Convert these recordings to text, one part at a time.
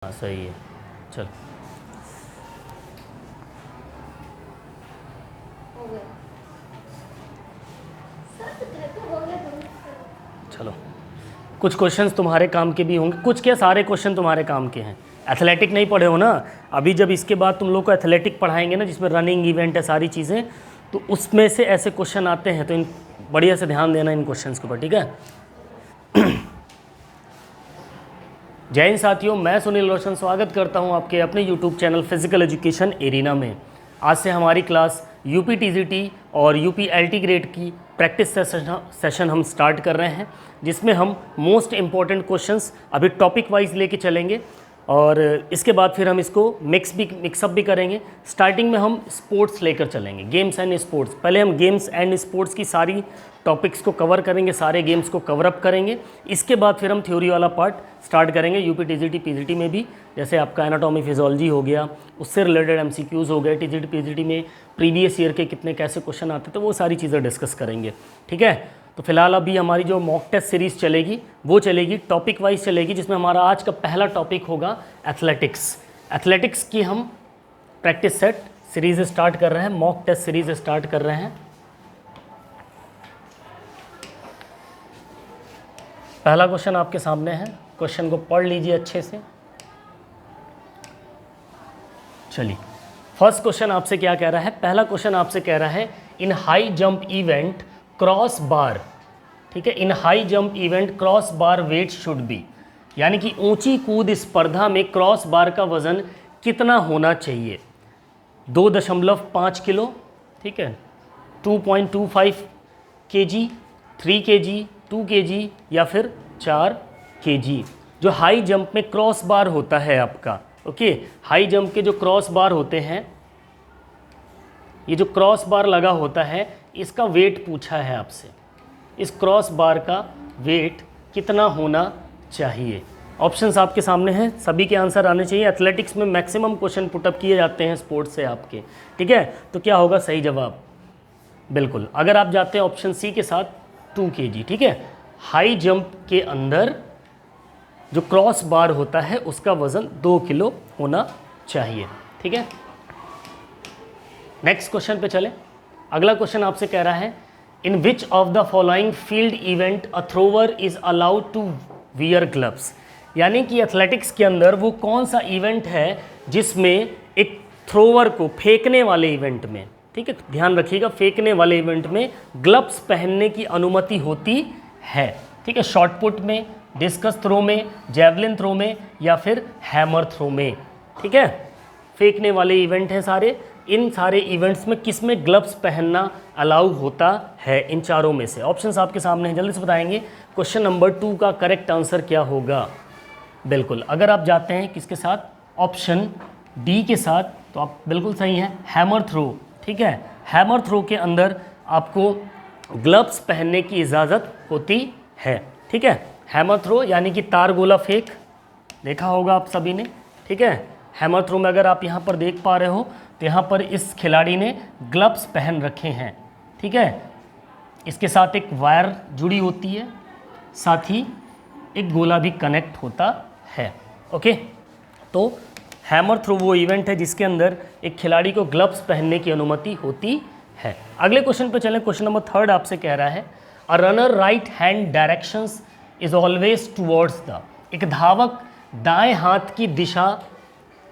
हाँ सही है। चल हो गया सर, तो कहते हो गया तुम। चलो, कुछ क्वेश्चंस तुम्हारे काम के भी होंगे, कुछ क्या सारे क्वेश्चन तुम्हारे काम के हैं। एथलेटिक नहीं पढ़े हो ना अभी, जब इसके बाद तुम लोग को एथलेटिक पढ़ाएंगे ना जिसमें रनिंग इवेंट है सारी चीज़ें, तो उसमें से ऐसे क्वेश्चन आते हैं, तो इन बढ़िया से ध्यान देना इन क्वेश्चंस के ऊपर, ठीक है। जय हिंद साथियों, मैं सुनील रोशन स्वागत करता हूं आपके अपने YouTube channel physical education arena में। आज से हमारी क्लास यूपी टीजीटी और यूपी एलटी ग्रेड की प्रैक्टिस सेशन हम स्टार्ट कर रहे हैं, जिसमें हम मोस्ट इम्पॉर्टेंट क्वेश्चंस अभी टॉपिक वाइज लेके चलेंगे और इसके बाद फिर हम इसको मिक्सअप भी करेंगे। स्टार्टिंग में हम स्पोर्ट्स लेकर चलेंगे, गेम्स एंड स्पोर्ट्स। पहले हम गेम्स एंड स्पोर्ट्स की सारी टॉपिक्स को कवर करेंगे, सारे गेम्स को कवर अप करेंगे। इसके बाद फिर हम थ्योरी वाला पार्ट स्टार्ट करेंगे यूपी टीजीटी पीजीटी में भी, जैसे आपका एनाटॉमी फिजियोलॉजी हो गया, उससे रिलेटेड एमसीक्यूज़ हो गए, टीजीटी पीजीटी में प्रीवियस ईयर के कितने कैसे क्वेश्चन आते थे, वो सारी चीज़ें डिस्कस करेंगे, ठीक है। तो फिलहाल अभी हमारी जो मॉक टेस्ट सीरीज़ चलेगी वो चलेगी टॉपिक वाइज चलेगी, जिसमें हमारा आज का पहला टॉपिक होगा एथलेटिक्स। एथलेटिक्स की हम प्रैक्टिस सेट सीरीज़ स्टार्ट कर रहे हैं, मॉक टेस्ट सीरीज़ स्टार्ट कर रहे हैं। पहला क्वेश्चन आपके सामने है, क्वेश्चन को पढ़ लीजिए अच्छे से। चलिए, फर्स्ट क्वेश्चन आपसे क्या कह रहा है। पहला क्वेश्चन आपसे कह रहा है in high jump event cross bar, ठीक है, in high jump event cross bar weight should be, यानी कि ऊंची कूद स्पर्धा में क्रॉस बार का वजन कितना होना चाहिए। 2.5 किलो, ठीक है, 2.25 kg, 3 kg, 2 kg या फिर 4 kg। जो हाई जंप में क्रॉस बार होता है आपका, ओके, हाई जंप के जो क्रॉस बार होते हैं, ये जो क्रॉस बार लगा होता है इसका वेट पूछा है आपसे। इस क्रॉस बार का वेट कितना होना चाहिए। ऑप्शंस आपके सामने हैं, सभी के आंसर आने चाहिए। एथलेटिक्स में मैक्सिमम क्वेश्चन पुटअप किए जाते हैं स्पोर्ट्स से आपके, ठीक है। तो क्या होगा सही जवाब, बिल्कुल अगर आप जाते हैं ऑप्शन सी के साथ 2 kg, ठीक है। हाई जंप के अंदर जो क्रॉस बार होता है उसका वजन 2 किलो होना चाहिए, ठीक है। नेक्स्ट क्वेश्चन पे चले। अगला क्वेश्चन आपसे कह रहा है in which of the following field event a thrower is allowed to wear gloves, यानी कि एथलेटिक्स के अंदर वो कौन सा इवेंट है जिसमें एक थ्रोवर को, फेंकने वाले इवेंट में, ठीक है, ध्यान रखिएगा, फेंकने वाले इवेंट में ग्लव्स पहनने की अनुमति होती है, ठीक है। शॉटपुट में, डिस्कस थ्रो में, जेवलिन थ्रो में या फिर हैमर थ्रो में, ठीक है। फेंकने वाले इवेंट हैं सारे, इन सारे इवेंट्स में किस में ग्लव्स पहनना अलाउ होता है, इन चारों में से। ऑप्शंस आपके सामने हैं, जल्दी से बताएंगे। क्वेश्चन नंबर 2 का करेक्ट आंसर क्या होगा। बिल्कुल अगर आप जाते हैं किसके साथ, ऑप्शन डी के साथ, तो आप बिल्कुल सही हैं, हैमर थ्रो, ठीक है। हैमर थ्रो के अंदर आपको ग्लव्स पहनने की इजाज़त होती है, ठीक है। हैमर थ्रो यानी कि तार गोला फेंक, देखा होगा आप सभी ने, ठीक है। हैमर थ्रो में अगर आप यहाँ पर देख पा रहे हो तो यहाँ पर इस खिलाड़ी ने ग्लव्स पहन रखे हैं, ठीक है। इसके साथ एक वायर जुड़ी होती है, साथ ही एक गोला भी कनेक्ट होता है, ओके। तो हैमर थ्रो वो इवेंट है जिसके अंदर एक खिलाड़ी को ग्लव्स पहनने की अनुमति होती है। अगले क्वेश्चन पे चलें। क्वेश्चन नंबर 3 आपसे कह रहा है a runner right hand directions is always towards the, एक धावक दाएं हाथ की दिशा,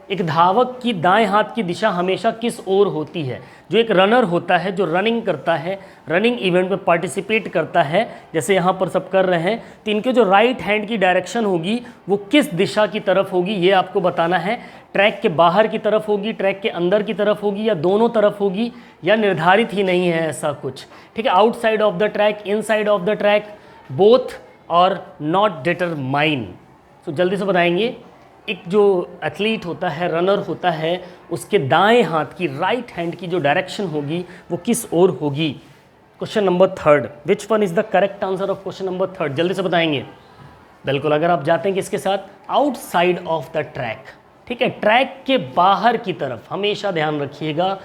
एक धावक की दाएं हाथ की दिशा हमेशा किस ओर होती है। जो एक रनर होता है, जो रनिंग करता है, रनिंग इवेंट में पार्टिसिपेट करता है, जैसे यहाँ पर सब कर रहे हैं, तो इनके जो राइट हैंड की डायरेक्शन होगी वो किस दिशा की तरफ होगी, ये आपको बताना है। ट्रैक के बाहर की तरफ होगी, ट्रैक के अंदर की तरफ होगी, या दोनों तरफ होगी, या निर्धारित ही नहीं है ऐसा कुछ, ठीक है। Outside of the track, inside of the track, both और नॉट डिटरमाइन। तो जल्दी से बताएंगे। एक जो एथलीट होता है, रनर होता है, उसके दाएं हाथ की, राइट हैंड की जो डायरेक्शन होगी वो किस ओर होगी। Question number 3, which one is the correct answer of question number 3, जल्दी से बताएंगे। बिल्कुल अगर आप जाते हैं किसके साथ, आउटसाइड ऑफ द ट्रैक, ठीक है, ट्रैक के बाहर की तरफ। हमेशा ध्यान रखिएगा,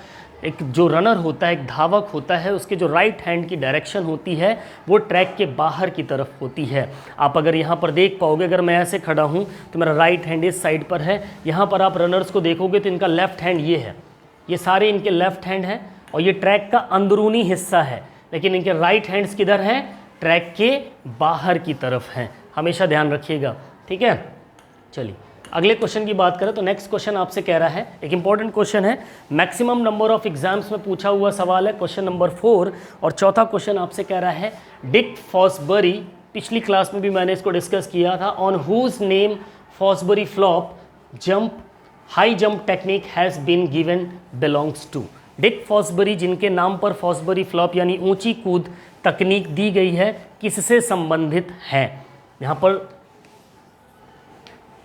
एक जो रनर होता है, एक धावक होता है, उसके जो राइट हैंड की डायरेक्शन होती है वो ट्रैक के बाहर की तरफ होती है। आप अगर यहाँ पर देख पाओगे, अगर मैं ऐसे खड़ा हूँ तो मेरा राइट हैंड इस साइड पर है, यहाँ पर आप रनर्स को देखोगे तो इनका लेफ्ट हैंड ये है, ये सारे इनके लेफ्ट हैंड हैं और ये ट्रैक का अंदरूनी हिस्सा है, लेकिन इनके राइट हैंड्स किधर हैं, ट्रैक के बाहर की तरफ हैं। हमेशा ध्यान रखिएगा, ठीक है। चलिए अगले क्वेश्चन की बात करें तो नेक्स्ट क्वेश्चन आपसे कह रहा है, एक इंपॉर्टेंट क्वेश्चन है, मैक्सिमम नंबर ऑफ एग्जाम्स में पूछा हुआ सवाल है, क्वेश्चन नंबर 4। और चौथा क्वेश्चन आपसे कह रहा है, डिक फॉसबरी, पिछली क्लास में भी मैंने इसको डिस्कस किया था, on whose name Fosbury flop jump high jump technique has been given belongs to. Dick Fosbury, जिनके नाम पर फॉसबरी फ्लॉप यानी ऊंची कूद तकनीक दी गई है, किससे संबंधित है। यहाँ पर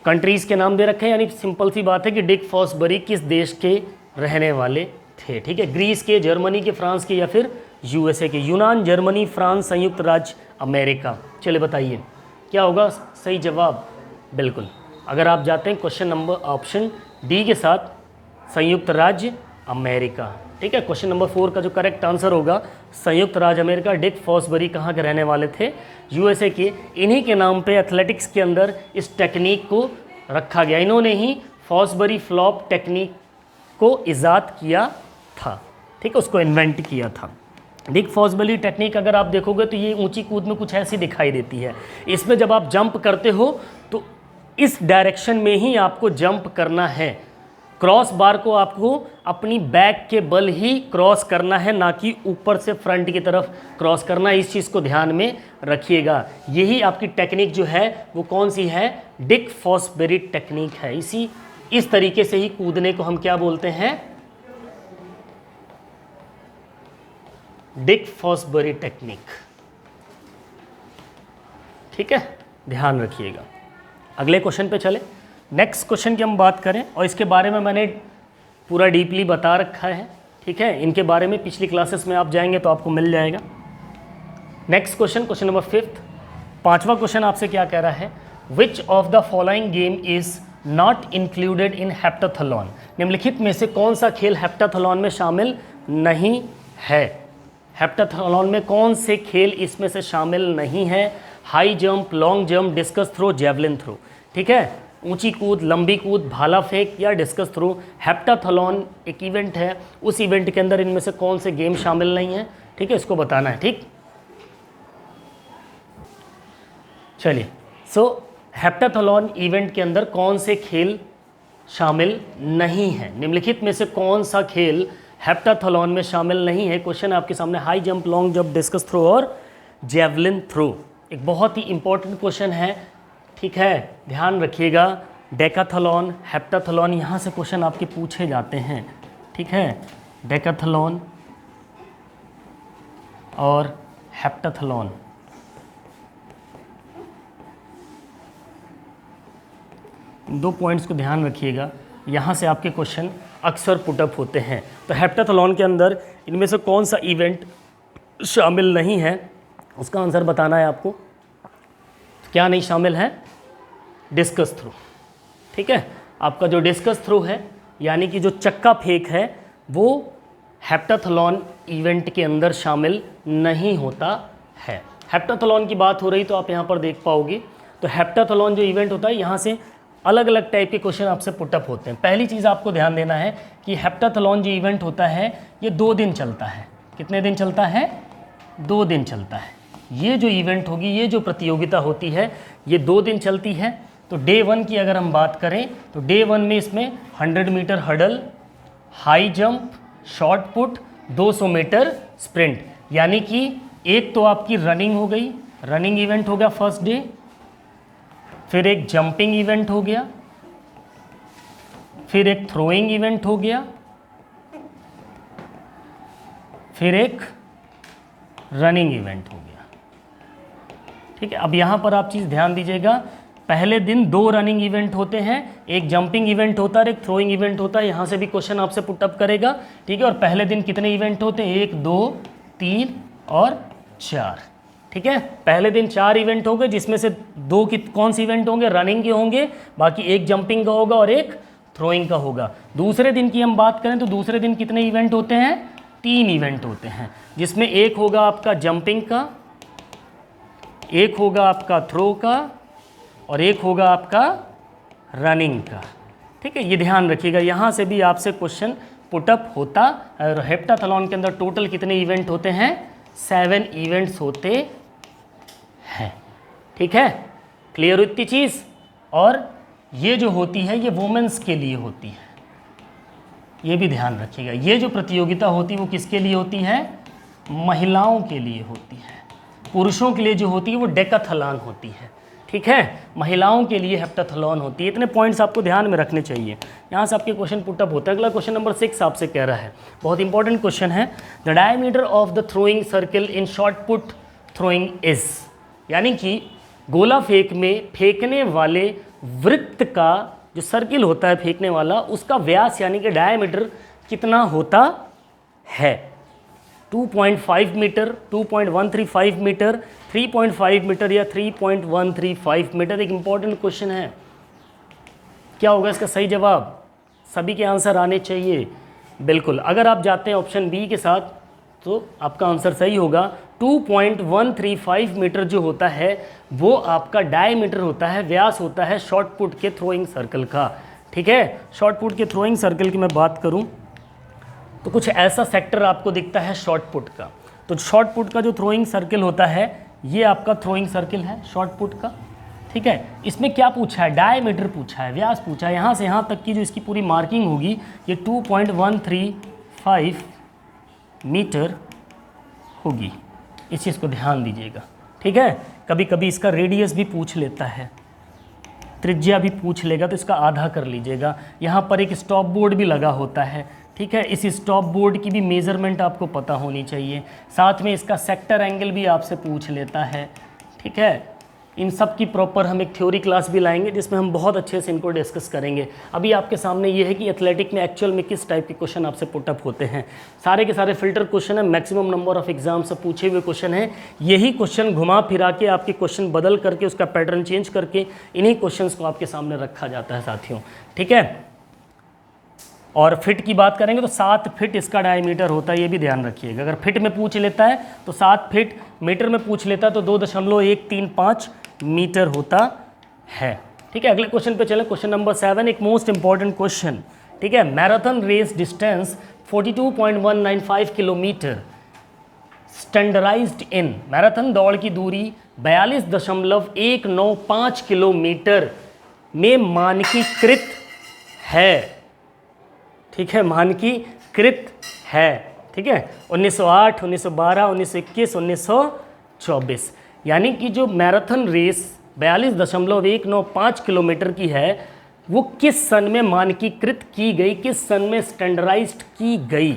कंट्रीज़ के नाम दे रखे हैं, यानी सिंपल सी बात है कि डिक फॉसबरी किस देश के रहने वाले थे, ठीक है। ग्रीस के, जर्मनी के, फ्रांस के या फिर यूएसए के। यूनान, जर्मनी, फ्रांस, संयुक्त राज्य अमेरिका। चलिए बताइए क्या होगा सही जवाब। बिल्कुल, अगर आप जाते हैं क्वेश्चन नंबर ऑप्शन डी के साथ, संयुक्त राज्य अमेरिका, ठीक है। क्वेश्चन नंबर 4 का जो करेक्ट आंसर होगा संयुक्त राज्य अमेरिका। डिक फॉसबरी कहाँ के रहने वाले थे, यूएसए के। इन्हीं के नाम पे एथलेटिक्स के अंदर इस टेक्निक को रखा गया, इन्होंने ही फॉसबरी फ्लॉप टेक्निक को इजाद किया था, ठीक है, उसको इन्वेंट किया था। डिक फॉसबरी टेक्निक अगर आप देखोगे तो ये ऊंची कूद में कुछ ऐसी दिखाई देती है। इसमें जब आप जंप करते हो तो इस डायरेक्शन में ही आपको जंप करना है, क्रॉस बार को आपको अपनी बैक के बल ही क्रॉस करना है, ना कि ऊपर से फ्रंट की तरफ क्रॉस करना है। इस चीज़ को ध्यान में रखिएगा। यही आपकी टेक्निक जो है वो कौन सी है, डिक फॉसबरी टेक्निक है। इस तरीके से ही कूदने को हम क्या बोलते हैं, डिक फॉसबरी टेक्निक, ठीक है, ध्यान रखिएगा। अगले क्वेश्चन पे चले। नेक्स्ट क्वेश्चन की हम बात करें और इसके बारे में मैंने पूरा डीपली बता रखा है, ठीक है। इनके बारे में पिछली क्लासेस में आप जाएंगे तो आपको मिल जाएगा। नेक्स्ट क्वेश्चन, क्वेश्चन नंबर 5, पांचवा क्वेश्चन आपसे क्या कह रहा है, विच of the following game is not included in heptathlon. निम्नलिखित में से कौन सा खेल हेप्टाथलॉन में शामिल नहीं है। हेप्टाथलॉन में कौन से खेल इसमें से शामिल नहीं है, high jump, long jump, discus throw, javelin throw, ठीक है। ऊंची कूद, लंबी कूद, भाला फेंक या डिस्कस थ्रो। हेप्टाथलॉन एक इवेंट है, उस इवेंट के अंदर इनमें से कौन से गेम शामिल नहीं है, ठीक है, इसको बताना है, ठीक। चलिए, सो हेप्टाथलॉन इवेंट के अंदर कौन से खेल शामिल नहीं है, निम्नलिखित में से कौन सा खेल हेप्टाथलॉन में शामिल नहीं है। क्वेश्चन आपके सामने, high jump, long jump, discus throw और जेवलिन थ्रो। एक बहुत ही इंपॉर्टेंट क्वेश्चन है, ठीक है, ध्यान रखिएगा। डेकाथलॉन, हेप्टाथलॉन, यहाँ से क्वेश्चन आपके पूछे जाते हैं, ठीक है। डेकाथलॉन और हेप्टाथलॉन, दो पॉइंट्स को ध्यान रखिएगा, यहाँ से आपके क्वेश्चन अक्सर पुटअप होते हैं। तो हेप्टाथलॉन के अंदर इनमें से कौन सा इवेंट शामिल नहीं है, उसका आंसर बताना है आपको। क्या नहीं शामिल है, डिस्कस थ्रो, ठीक है। आपका जो डिस्कस थ्रो है यानी कि जो चक्का फेंक है वो हेप्टाथलॉन इवेंट के अंदर शामिल नहीं होता है। हेप्टाथलॉन की बात हो रही तो आप यहाँ पर देख पाओगे, तो हेप्टाथलॉन जो इवेंट होता है यहाँ से अलग अलग टाइप के क्वेश्चन आपसे पुटअप होते हैं। पहली चीज़ आपको ध्यान देना है कि हेप्टाथलॉन जो इवेंट होता है ये 2 दिन चलता है। कितने दिन चलता है, 2 दिन चलता है। ये जो इवेंट होगी, ये जो प्रतियोगिता होती है, ये 2 दिन चलती है। तो डे 1 की अगर हम बात करें तो डे 1 में इसमें 100 meter hurdle, high jump, shot put, 200 meter sprint, यानी कि एक तो आपकी रनिंग हो गई, रनिंग इवेंट हो गया फर्स्ट डे, फिर एक जंपिंग इवेंट हो गया, फिर एक थ्रोइंग इवेंट हो गया, फिर एक रनिंग इवेंट हो गया, ठीक है। अब यहाँ पर आप चीज़ ध्यान दीजिएगा, पहले दिन 2 रनिंग इवेंट होते हैं, एक जंपिंग इवेंट होता है, एक थ्रोइंग इवेंट होता है। यहाँ से भी क्वेश्चन आपसे पुटअप करेगा, ठीक है। और पहले दिन कितने इवेंट होते हैं, 1, 2, 3 और 4, ठीक है। पहले दिन 4 इवेंट होंगे, जिसमें से 2 कौन से इवेंट होंगे, रनिंग के होंगे, बाकी एक जंपिंग का होगा और एक थ्रोइंग का होगा। दूसरे दिन की हम बात करें तो दूसरे दिन कितने इवेंट होते हैं? 3 इवेंट होते हैं, जिसमें एक होगा आपका जंपिंग का, एक होगा आपका थ्रो का और एक होगा आपका रनिंग का। ठीक है, ये ध्यान रखिएगा, यहाँ से भी आपसे क्वेश्चन पुटअप होता है। और हेप्टाथलॉन के अंदर टोटल कितने इवेंट होते हैं? 7 इवेंट्स होते हैं। ठीक है, क्लियर इतनी चीज़। और ये जो होती है ये वुमेन्स के लिए होती है, ये भी ध्यान रखिएगा। ये जो प्रतियोगिता होती है वो किसके लिए होती है? महिलाओं के लिए होती है। पुरुषों के लिए जो होती है वो डेकाथलॉन होती है। ठीक है, महिलाओं के लिए हेप्टाथलॉन होती है। इतने पॉइंट्स आपको ध्यान में रखने चाहिए। यहाँ से आपके क्वेश्चन पुटअप होता है। अगला क्वेश्चन नंबर 6 आपसे कह रहा है, बहुत इंपॉर्टेंट क्वेश्चन है। The diameter of the throwing circle in short put throwing is, यानी कि गोला फेंक में फेंकने वाले वृत्त का जो सर्किल होता है फेंकने वाला, उसका व्यास यानी कि डायमीटर कितना होता है? 2.5 मीटर, 2.135 मीटर, 3.5 मीटर या 3.135 मीटर। एक इंपॉर्टेंट क्वेश्चन है, क्या होगा इसका सही जवाब? सभी के आंसर आने चाहिए। बिल्कुल, अगर आप जाते हैं ऑप्शन बी के साथ तो आपका आंसर सही होगा। 2.135 मीटर जो होता है वो आपका डायमीटर होता है, व्यास होता है शॉर्ट पुट के थ्रोइंग सर्कल का। ठीक है, शॉर्ट पुट के थ्रोइंग सर्कल की मैं बात करूं तो कुछ ऐसा सेक्टर आपको दिखता है शॉर्ट पुट का। तो शॉर्ट पुट का जो थ्रोइंग सर्कल होता है ये आपका थ्रोइंग सर्कल है शॉर्ट पुट का। ठीक है, इसमें क्या पूछा है? डायमीटर पूछा है, व्यास पूछा है। यहाँ से यहाँ तक की जो इसकी पूरी मार्किंग होगी ये 2.135 मीटर होगी। इस चीज़ को ध्यान दीजिएगा। ठीक है, कभी कभी इसका रेडियस भी पूछ लेता है, त्रिज्या भी पूछ लेगा, तो इसका आधा कर लीजिएगा। यहाँ पर एक स्टॉप बोर्ड भी लगा होता है। ठीक है, इस स्टॉप बोर्ड की भी मेज़रमेंट आपको पता होनी चाहिए। साथ में इसका सेक्टर एंगल भी आपसे पूछ लेता है। ठीक है, इन सब की प्रॉपर हम एक थ्योरी क्लास भी लाएंगे जिसमें हम बहुत अच्छे से इनको डिस्कस करेंगे। अभी आपके सामने ये है कि एथलेटिक में एक्चुअल में किस टाइप के क्वेश्चन आपसे पुटअप होते हैं। सारे के सारे फिल्टर क्वेश्चन है, मैक्सिमम नंबर ऑफ एग्जाम से पूछे हुए क्वेश्चन हैं। यही क्वेश्चन घुमा फिरा के आपके क्वेश्चन बदल करके उसका पैटर्न चेंज करके इन्हीं क्वेश्चंस को आपके सामने रखा जाता है साथियों। ठीक है, और फिट की बात करेंगे तो 7 फिट इसका डायमीटर होता है, ये भी ध्यान रखिएगा। अगर फिट में पूछ लेता है तो 7 फिट, मीटर में पूछ लेता है तो 2.135 मीटर होता है। ठीक है, अगले क्वेश्चन पे चलें। क्वेश्चन नंबर 7 एक मोस्ट इंपॉर्टेंट क्वेश्चन। ठीक है, marathon race distance 42.195 kilometre standardised in, marathon दौड़ की दूरी 42.195 किलोमीटर में मानकीकृत है। ठीक है, मानकीकृत है। ठीक है, 1908, 1912, 1921, 1924, यानी कि जो मैराथन रेस 42.195 किलोमीटर की है वो किस सन में मानकीकृत की गई, किस सन में स्टैंडर्डाइज्ड की गई?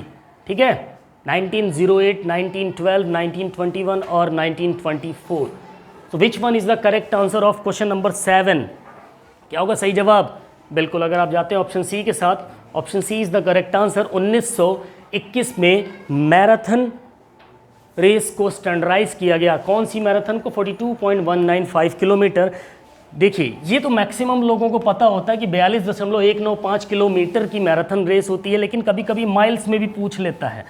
ठीक है, 1908, 1912, 1921 और 1924। तो which one is the correct answer of question number 7? क्या होगा सही जवाब? बिल्कुल, अगर आप जाते हैं ऑप्शन सी के साथ, option C is the correct answer. 1921 में मैराथन रेस को स्टैंडर्डाइज किया गया। कौन सी मैराथन को? 42.195 किलोमीटर। देखिए, ये तो मैक्सिमम लोगों को पता होता है कि 42.195 किलोमीटर की मैराथन रेस होती है, लेकिन कभी कभी माइल्स में भी पूछ लेता है।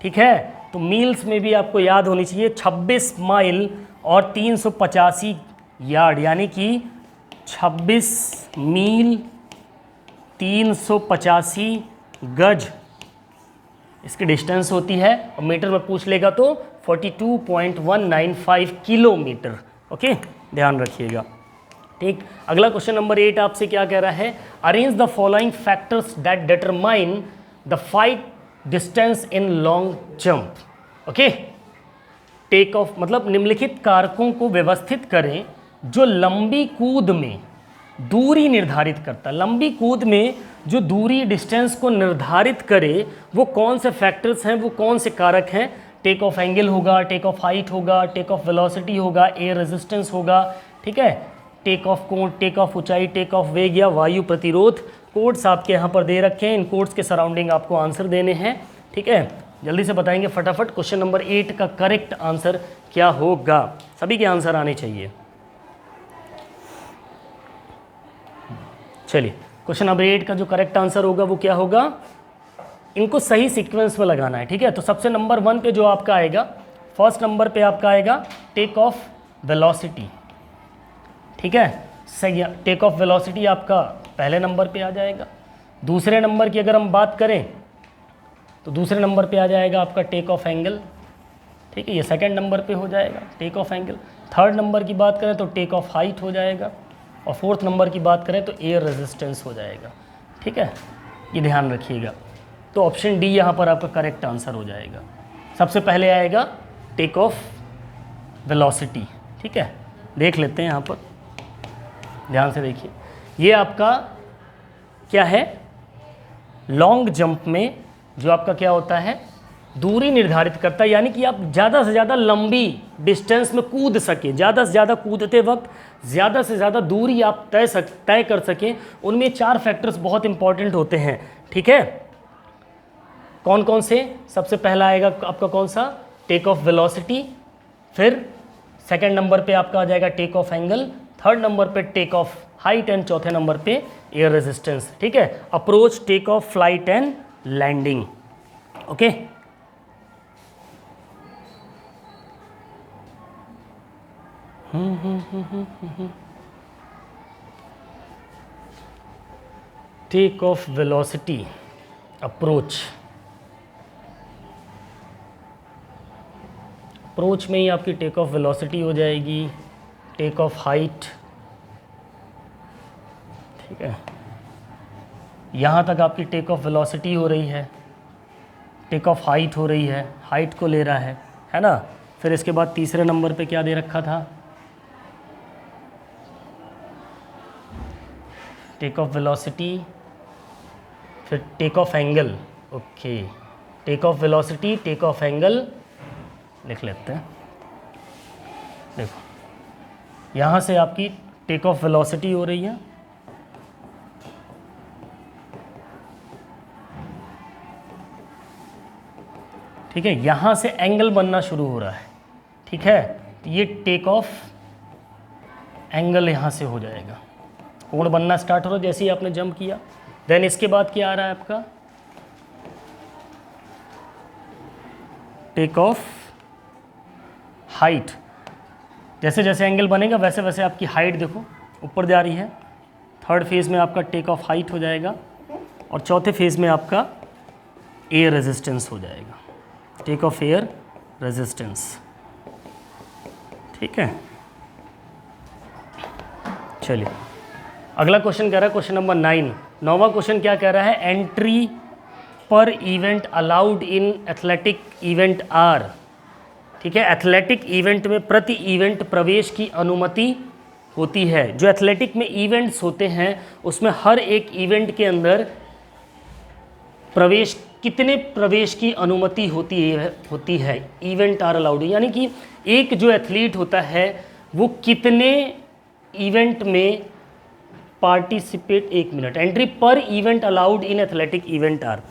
ठीक है, तो मील्स में भी आपको याद होनी चाहिए। 26 माइल और 385 यार्ड, यानी कि 26 मील 385 गज इसकी डिस्टेंस होती है, और मीटर में पूछ लेगा तो 42.195 किलोमीटर। ओके, ध्यान रखिएगा। ठीक, अगला क्वेश्चन नंबर 8 आपसे क्या कह रहा है? Arrange the following factors that determine the flight distance in long jump. Okay, take off मतलब निम्नलिखित कारकों को व्यवस्थित करें जो लंबी कूद में दूरी निर्धारित करता है। लंबी कूद में जो दूरी डिस्टेंस को निर्धारित करे वो कौन से फैक्टर्स हैं, वो कौन से कारक हैं? टेक ऑफ एंगल होगा, टेक ऑफ हाइट होगा, टेक ऑफ वेलोसिटी होगा, एयर रेजिस्टेंस होगा। ठीक है, टेक ऑफ कोण, टेक ऑफ ऊंचाई, टेक ऑफ वेग या वायु प्रतिरोध। कोड्स आपके यहाँ पर दे रखे हैं, इन कोड्स के सराउंडिंग आपको आंसर देने हैं। ठीक है, जल्दी से बताएंगे फटाफट। क्वेश्चन नंबर 8 का करेक्ट आंसर क्या होगा? सभी के आंसर आने चाहिए। चलिए, क्वेश्चन नंबर 8 का जो करेक्ट आंसर होगा वो क्या होगा, इनको सही सीक्वेंस में लगाना है, ठीक है। तो सबसे नंबर 1 पे जो आपका आएगा, फर्स्ट नंबर पे आपका आएगा टेक ऑफ वेलोसिटी, ठीक है। सही, टेक ऑफ वेलोसिटी आपका पहले नंबर पे आ जाएगा। दूसरे नंबर की अगर हम बात करें तो दूसरे नंबर पे आ जाएगा आपका टेक ऑफ एंगल, ठीक है, ये सेकंड नंबर पे हो जाएगा take off angle. Third number की बात करें तो टेक ऑफ हाइट हो जाएगा, और फोर्थ नंबर की बात करें तो एयर रेजिस्टेंस हो जाएगा, ठीक है, ये ध्यान रखिएगा। तो ऑप्शन डी यहाँ पर आपका करेक्ट आंसर हो जाएगा। सबसे पहले आएगा टेक ऑफ वेलोसिटी, ठीक है। देख लेते हैं यहाँ पर, ध्यान से देखिए, ये आपका क्या है, लॉन्ग जंप में जो आपका क्या होता है, दूरी निर्धारित करता है, यानी कि आप ज़्यादा से ज़्यादा लंबी डिस्टेंस में कूद सकें, ज़्यादा से ज़्यादा कूदते वक्त ज़्यादा से ज़्यादा दूरी आप तय कर सकें। उनमें 4 फैक्टर्स बहुत इंपॉर्टेंट होते हैं, ठीक है। कौन कौन से, सबसे पहला आएगा आपका कौन सा, टेक ऑफ वेलोसिटी, फिर सेकंड नंबर पे आपका आ जाएगा take off angle, third number पे टेक ऑफ हाइट, एंड चौथे नंबर पे एयर रेजिस्टेंस, ठीक है। Approach, take off, flight and landing, okay. Take off velocity, approach, approach में ही आपकी टेक ऑफ वेलोसिटी हो जाएगी, टेक ऑफ हाइट, ठीक है, यहाँ तक आपकी टेक ऑफ वेलोसिटी हो रही है, टेक ऑफ हाइट हो रही है, हाइट को ले रहा है ना। फिर इसके बाद तीसरे नंबर पे क्या दे रखा था, टेक ऑफ वेलोसिटी, फिर take off angle, okay, take off velocity, take off angle, लिख लेते हैं। देखो यहाँ से आपकी टेक ऑफ वेलोसिटी हो रही है, ठीक है, यहाँ से एंगल बनना शुरू हो रहा है, ठीक है। तो ये टेक ऑफ एंगल यहाँ से हो जाएगा, कोण बनना स्टार्ट हो रहा है जैसे ही आपने जंप किया। देन इसके बाद क्या आ रहा है आपका, टेक ऑफ हाइट, जैसे जैसे एंगल बनेगा वैसे वैसे आपकी हाइट देखो ऊपर जा रही है। थर्ड फेज़ में आपका टेक ऑफ हाइट हो जाएगा, और चौथे फेज़ में आपका एयर रेजिस्टेंस हो जाएगा, टेक ऑफ एयर रेजिस्टेंस, ठीक है। चलिए अगला क्वेश्चन कह रहा है, क्वेश्चन नंबर 9, 9वां क्वेश्चन क्या कह रहा है, entry per event allowed in athletic event are, ठीक है। एथलेटिक इवेंट में प्रति इवेंट प्रवेश की अनुमति होती है। जो एथलेटिक में इवेंट्स होते हैं उसमें हर एक इवेंट के अंदर प्रवेश, कितने प्रवेश की अनुमति होती है, इवेंट आर अलाउड, यानी कि एक जो एथलीट होता है वो कितने इवेंट में participate, 1 minute, entry per event allowed in athletic event are,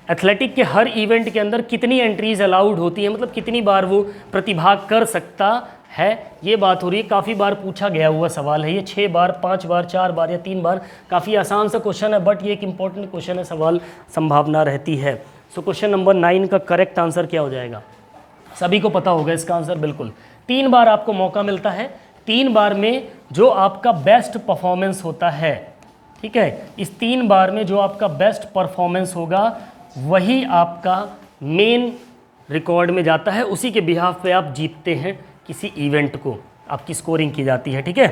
athletic के हर इवेंट के अंदर कितनी एंट्रीज अलाउड होती है, मतलब कितनी बार वो प्रतिभाग कर सकता है, ये बात हो रही है। काफ़ी बार पूछा गया हुआ सवाल है ये, 6 बार, 5 बार, 4 बार या 3 बार, काफ़ी आसान सा क्वेश्चन है, बट ये एक इंपॉर्टेंट क्वेश्चन है, सवाल संभावना रहती है। सो क्वेश्चन नंबर 9 का करेक्ट आंसर क्या हो जाएगा, सभी को पता होगा इसका आंसर, बिल्कुल 3 बार आपको मौका मिलता है, 3 बार में जो आपका बेस्ट परफॉर्मेंस होता है, ठीक है, इस 3 बार में जो आपका बेस्ट परफॉर्मेंस होगा वही आपका मेन रिकॉर्ड में जाता है, उसी के बिहाफ पे आप जीतते हैं किसी इवेंट को, आपकी स्कोरिंग की जाती है, ठीक है।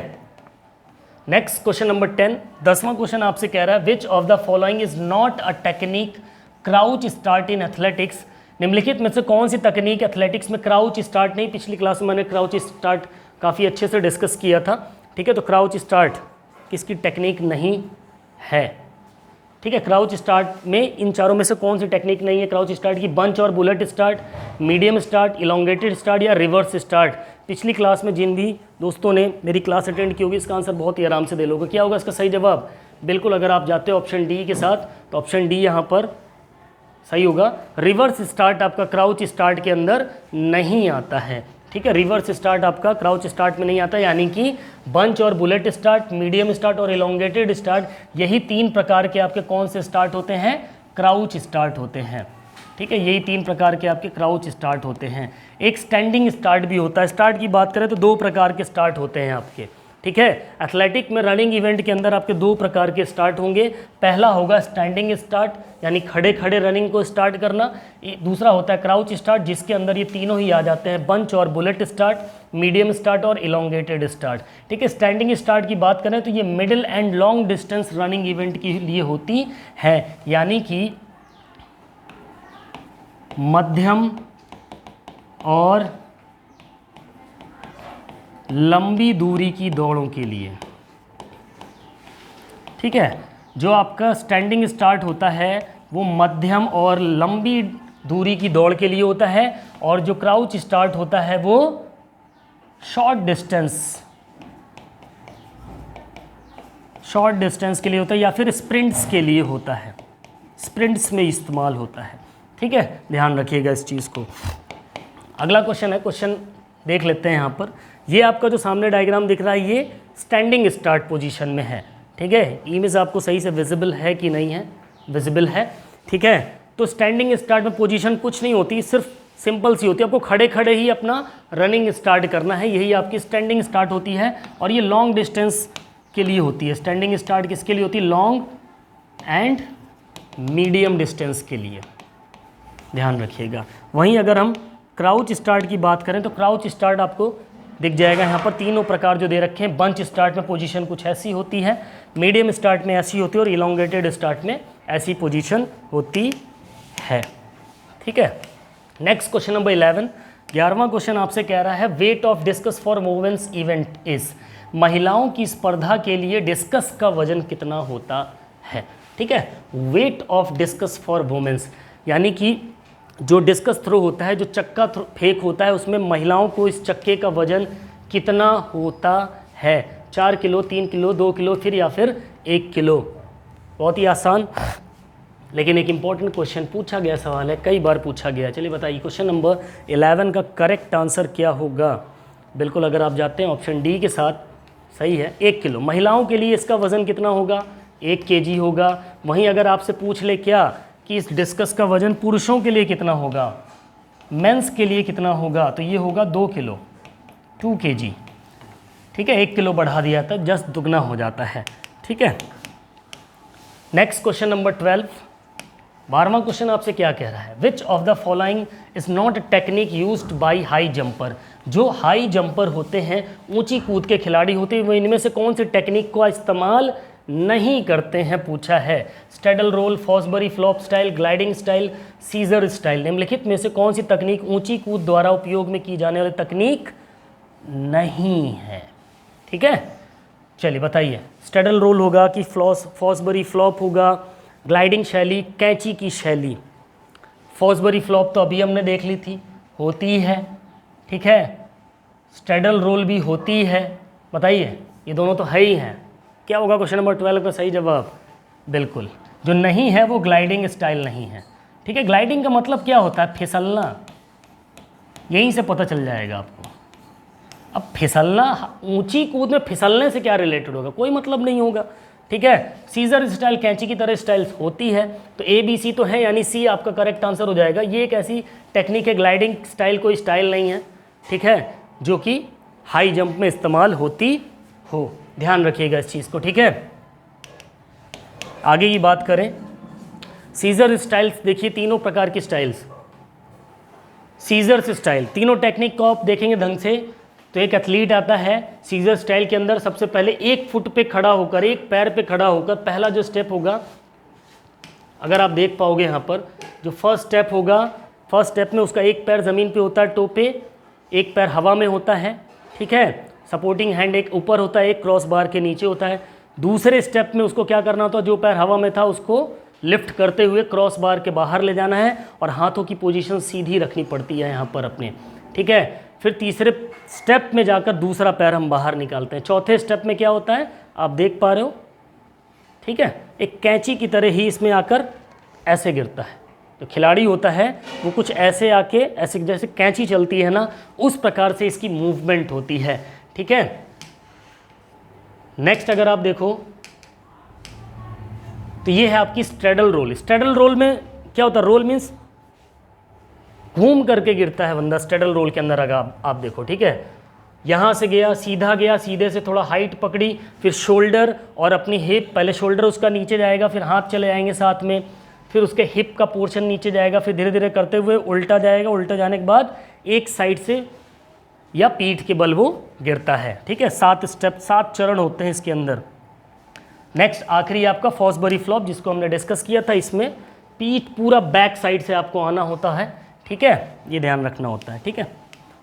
नेक्स्ट क्वेश्चन नंबर 10, 10वां क्वेश्चन आपसे कह रहा है, विच of the following is not a technique crouch start in athletics, निम्नलिखित में से कौन सी तकनीक एथलेटिक्स में क्राउच स्टार्ट नहीं, पिछली क्लास में मैंने क्राउच स्टार्ट काफ़ी अच्छे से डिस्कस किया था, ठीक है। तो क्राउच स्टार्ट किसकी टेक्निक नहीं है, ठीक है। क्राउच स्टार्ट में इन चारों में से कौन सी टेक्निक नहीं है क्राउच स्टार्ट की, बंच और bullet start, medium start, elongated start या रिवर्स स्टार्ट। पिछली क्लास में जिन भी दोस्तों ने मेरी क्लास अटेंड की होगी इसका आंसर बहुत ही आराम से दे लोगे। क्या होगा इसका सही जवाब, बिल्कुल अगर आप जाते हो ऑप्शन डी के साथ तो ऑप्शन डी यहाँ पर सही होगा। रिवर्स स्टार्ट आपका क्राउच स्टार्ट के अंदर नहीं आता है, ठीक है, रिवर्स स्टार्ट आपका क्राउच स्टार्ट में नहीं आता, यानी कि बंच और बुलेट स्टार्ट, मीडियम स्टार्ट और इलोंगेटेड स्टार्ट, यही 3 प्रकार के आपके कौन से स्टार्ट होते हैं, क्राउच स्टार्ट होते हैं। ठीक है, यही 3 प्रकार के आपके क्राउच स्टार्ट होते हैं। एक स्टैंडिंग स्टार्ट भी होता है। स्टार्ट की बात करें तो 2 प्रकार के स्टार्ट होते हैं आपके। ठीक है, एथलेटिक में रनिंग इवेंट के अंदर आपके 2 प्रकार के स्टार्ट होंगे। पहला होगा स्टैंडिंग स्टार्ट, यानी खड़े खड़े रनिंग को स्टार्ट करना। दूसरा होता है क्राउच स्टार्ट, जिसके अंदर ये तीनों ही आ जाते हैं, बंच और बुलेट स्टार्ट, मीडियम स्टार्ट और इलोंगेटेड स्टार्ट। ठीक है, स्टैंडिंग स्टार्ट की बात करें तो ये middle and long distance running event के लिए होती है, यानी कि मध्यम और लंबी दूरी की दौड़ों के लिए। ठीक है, जो आपका स्टैंडिंग स्टार्ट होता है वो मध्यम और लंबी दूरी की दौड़ के लिए होता है, और जो क्राउच स्टार्ट होता है वो शॉर्ट डिस्टेंस के लिए होता है, या फिर स्प्रिंट्स के लिए होता है, स्प्रिंट्स में इस्तेमाल होता है। ठीक है, ध्यान रखिएगा इस चीज़ को। अगला क्वेश्चन है, क्वेश्चन देख लेते हैं यहाँ पर। ये आपका जो सामने डायग्राम दिख रहा है ये स्टैंडिंग स्टार्ट पोजीशन में है। ठीक है, इमेज आपको सही से विजिबल है कि नहीं है, विजिबल है। ठीक है, तो स्टैंडिंग स्टार्ट में पोजीशन कुछ नहीं होती, सिर्फ सिंपल सी होती है, आपको खड़े खड़े ही अपना रनिंग स्टार्ट करना है, यही आपकी स्टैंडिंग स्टार्ट होती है। और ये लॉन्ग डिस्टेंस के लिए होती है। स्टैंडिंग स्टार्ट किसके लिए होती है, लॉन्ग एंड मीडियम डिस्टेंस के लिए, ध्यान रखिएगा। वहीं अगर हम क्राउच स्टार्ट की बात करें तो क्राउच स्टार्ट आपको दिख जाएगा यहाँ पर, तीनों प्रकार जो दे रखे हैं। बंच स्टार्ट में पोजीशन कुछ ऐसी होती है, मीडियम स्टार्ट में ऐसी होती है, और इलोंगेटेड स्टार्ट में ऐसी पोजीशन होती है। ठीक है, नेक्स्ट क्वेश्चन नंबर 11। 11वां क्वेश्चन आपसे कह रहा है weight of discus for womens event is, महिलाओं की स्पर्धा के लिए डिस्कस का वजन कितना होता है। ठीक है, weight of discus for womens, यानी कि जो डिस्कस थ्रो होता है, जो चक्का फेंक होता है, उसमें महिलाओं को इस चक्के का वजन कितना होता है। 4 किलो, 3 किलो, 2 किलो, या फिर 1 किलो। बहुत ही आसान लेकिन एक इम्पॉर्टेंट क्वेश्चन पूछा गया सवाल है, कई बार पूछा गया। चलिए बताइए क्वेश्चन नंबर 11 का करेक्ट आंसर क्या होगा। बिल्कुल, अगर आप जाते हैं ऑप्शन डी के साथ, सही है, 1 किलो। महिलाओं के लिए इसका वज़न कितना होगा, 1 kg होगा। वहीं अगर आपसे पूछ ले क्या कि इस डिस्कस का वजन पुरुषों के लिए कितना होगा, मेंस के लिए कितना होगा, तो ये होगा 2 किलो, 2 kg। ठीक है, 1 किलो बढ़ा दिया था, जस्ट दुगना हो जाता है। ठीक है, नेक्स्ट क्वेश्चन नंबर 12। 12वां क्वेश्चन आपसे क्या कह रहा है, विच of the following is not technique used by high jumper. जो हाई जंपर होते हैं, ऊंची कूद के खिलाड़ी होते हैं, वो इनमें से कौन सी टेक्निक का इस्तेमाल नहीं करते हैं, पूछा है। Straddle roll, Fosbury flop style, gliding style, scissor style. निम्नलिखित में से कौन सी तकनीक ऊंची कूद द्वारा उपयोग में की जाने वाली तकनीक नहीं है। ठीक है, चलिए बताइए, स्टेडल रोल होगा कि फॉसबरी फ्लॉप होगा, ग्लाइडिंग शैली, कैंची की शैली। फॉसबरी फ्लॉप तो अभी हमने देख ली थी, होती है। ठीक है, स्टेडल रोल भी होती है। बताइए, ये दोनों तो है ही हैं। क्या होगा क्वेश्चन नंबर 12 का सही जवाब, बिल्कुल जो नहीं है वो ग्लाइडिंग स्टाइल नहीं है। ठीक है, ग्लाइडिंग का मतलब क्या होता है, फिसलना, यहीं से पता चल जाएगा आपको। अब फिसलना, ऊंची कूद में फिसलने से क्या रिलेटेड होगा, कोई मतलब नहीं होगा। ठीक है, सीजर स्टाइल, कैंची की तरह स्टाइल्स होती है, तो ABC तो है, यानी C आपका करेक्ट आंसर हो जाएगा। ये एक ऐसी टेक्निक है, ग्लाइडिंग स्टाइल कोई स्टाइल नहीं है। ठीक है, जो कि हाई जंप में इस्तेमाल होती हो, ध्यान रखिएगा इस चीज़ को। ठीक है, आगे की बात करें, सीजर स्टाइल्स देखिए, तीनों प्रकार की स्टाइल्स, सीजर्स स्टाइल, तीनों टेक्निक को आप देखेंगे ढंग से तो एक एथलीट आता है सीजर स्टाइल के अंदर, सबसे पहले 1 फुट पे खड़ा होकर, 1 पैर पे खड़ा होकर, पहला जो स्टेप होगा, अगर आप देख पाओगे यहाँ पर जो फर्स्ट स्टेप होगा, फर्स्ट स्टेप में उसका 1 पैर ज़मीन पे होता है टो पे, 1 पैर हवा में होता है। ठीक है, सपोर्टिंग हैंड एक ऊपर होता है, एक क्रॉस बार के नीचे होता है। दूसरे स्टेप में उसको क्या करना होता है, जो पैर हवा में था उसको लिफ्ट करते हुए क्रॉस बार के बाहर ले जाना है, और हाथों की पोजीशन सीधी रखनी पड़ती है यहाँ पर अपने। ठीक है, फिर तीसरे स्टेप में जाकर दूसरा पैर हम बाहर निकालते हैं। चौथे स्टेप में क्या होता है, आप देख पा रहे हो। ठीक है, एक कैंची की तरह ही इसमें आकर ऐसे गिरता है। तो खिलाड़ी होता है वो कुछ ऐसे आके ऐसे जैसे कैंची चलती है ना, उस प्रकार से इसकी मूवमेंट होती है। ठीक है, नेक्स्ट अगर आप देखो तो ये है आपकी स्ट्रेडल रोल। स्ट्रेडल रोल में क्या होता है, रोल मीन्स घूम करके गिरता है बंदा स्ट्रेडल रोल के अंदर। अगर आप देखो, ठीक है, यहाँ से गया, सीधा गया, सीधे से थोड़ा हाइट पकड़ी, फिर शोल्डर और अपनी हिप, पहले शोल्डर उसका नीचे जाएगा, फिर हाथ चले जाएंगे साथ में, फिर उसके हिप का पोर्शन नीचे जाएगा, फिर धीरे धीरे करते हुए उल्टा जाएगा, उल्टा जाने के बाद एक साइड से या पीठ के बल वो गिरता है। ठीक है, 7 स्टेप, 7 चरण होते हैं इसके अंदर। नेक्स्ट आखिरी आपका फॉसबरी फ्लॉप, जिसको हमने डिस्कस किया था। इसमें पीठ पूरा बैक साइड से आपको आना होता है। ठीक है, ये ध्यान रखना होता है। ठीक है,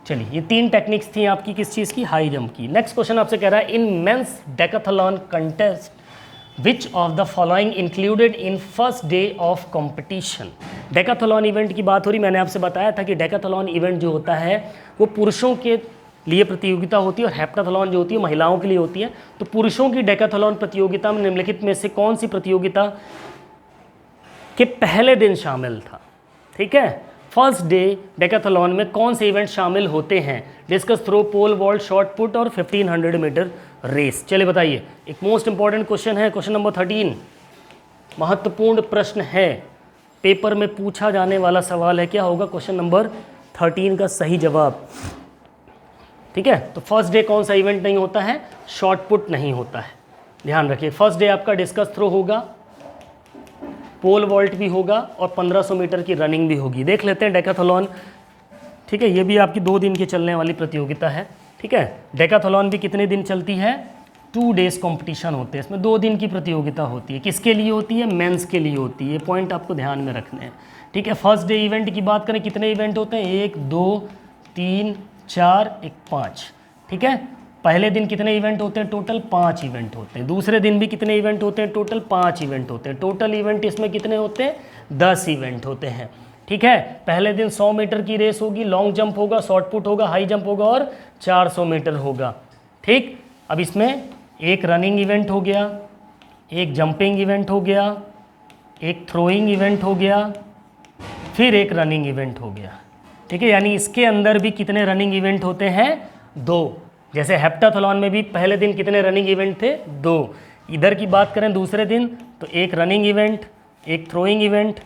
चलिए, ये 3 टेक्निक्स थी आपकी किस चीज़ की, हाई जंप की। नेक्स्ट क्वेश्चन आपसे कह रहा है, in men's decathlon contest which of the following included in first day of competition. Decathlon event की बात हो रही। मैंने आपसे बताया था कि डेकाथलॉन इवेंट जो होता है वो पुरुषों के लिए प्रतियोगिता होती है और हेप्टाथलॉन जो होती है महिलाओं के लिए होती है। तो पुरुषों की डेकाथलॉन प्रतियोगिता में निम्नलिखित में से कौन सी प्रतियोगिता के पहले दिन शामिल था। ठीक है, फर्स्ट डे डेकाथलॉन में कौन से इवेंट शामिल होते हैं, discus throw, pole vault, shot put और 1500 मीटर रेस। चलिए बताइए, एक मोस्ट इंपॉर्टेंट क्वेश्चन है, क्वेश्चन नंबर 13, महत्वपूर्ण प्रश्न है, पेपर में पूछा जाने वाला सवाल है। क्या होगा क्वेश्चन नंबर 13 का सही जवाब। ठीक है, तो फर्स्ट डे कौन सा इवेंट नहीं होता है, शॉर्ट पुट नहीं होता है, ध्यान रखिए। फर्स्ट डे आपका डिस्कस थ्रो होगा, पोल वॉल्ट भी होगा और 1500 मीटर की रनिंग भी होगी। देख लेते हैं डेकाथलॉन। ठीक है, ये भी आपकी 2 दिन की चलने वाली प्रतियोगिता है। ठीक है, डेकाथलॉन भी कितने दिन चलती है, 2 डेज कॉम्पिटिशन होते हैं, इसमें 2 दिन की प्रतियोगिता होती है। किसके लिए होती है, मेंस के लिए होती है। ये पॉइंट आपको ध्यान में रखने हैं। ठीक है, फर्स्ट डे इवेंट की बात करें, कितने इवेंट होते हैं, 1 2 3 4 1 5। ठीक है, पहले दिन कितने इवेंट होते हैं, टोटल 5 इवेंट होते हैं। दूसरे दिन भी कितने इवेंट होते हैं, टोटल 5 इवेंट होते हैं। टोटल इवेंट इसमें कितने होते हैं, 10 इवेंट होते हैं। ठीक है, पहले दिन 100 मीटर की रेस होगी, लॉन्ग जंप होगा, शॉर्ट पुट होगा, हाई जंप होगा और 400 मीटर होगा। ठीक, अब इसमें एक रनिंग इवेंट हो गया, एक जंपिंग इवेंट हो गया, एक थ्रोइंग इवेंट हो गया, फिर एक रनिंग इवेंट हो गया। ठीक है, यानी इसके अंदर भी कितने रनिंग इवेंट होते हैं, 2। जैसे हेप्टाथलॉन में भी पहले दिन कितने रनिंग इवेंट थे, 2। इधर की बात करें दूसरे दिन तो एक रनिंग इवेंट, एक थ्रोइंग इवेंट,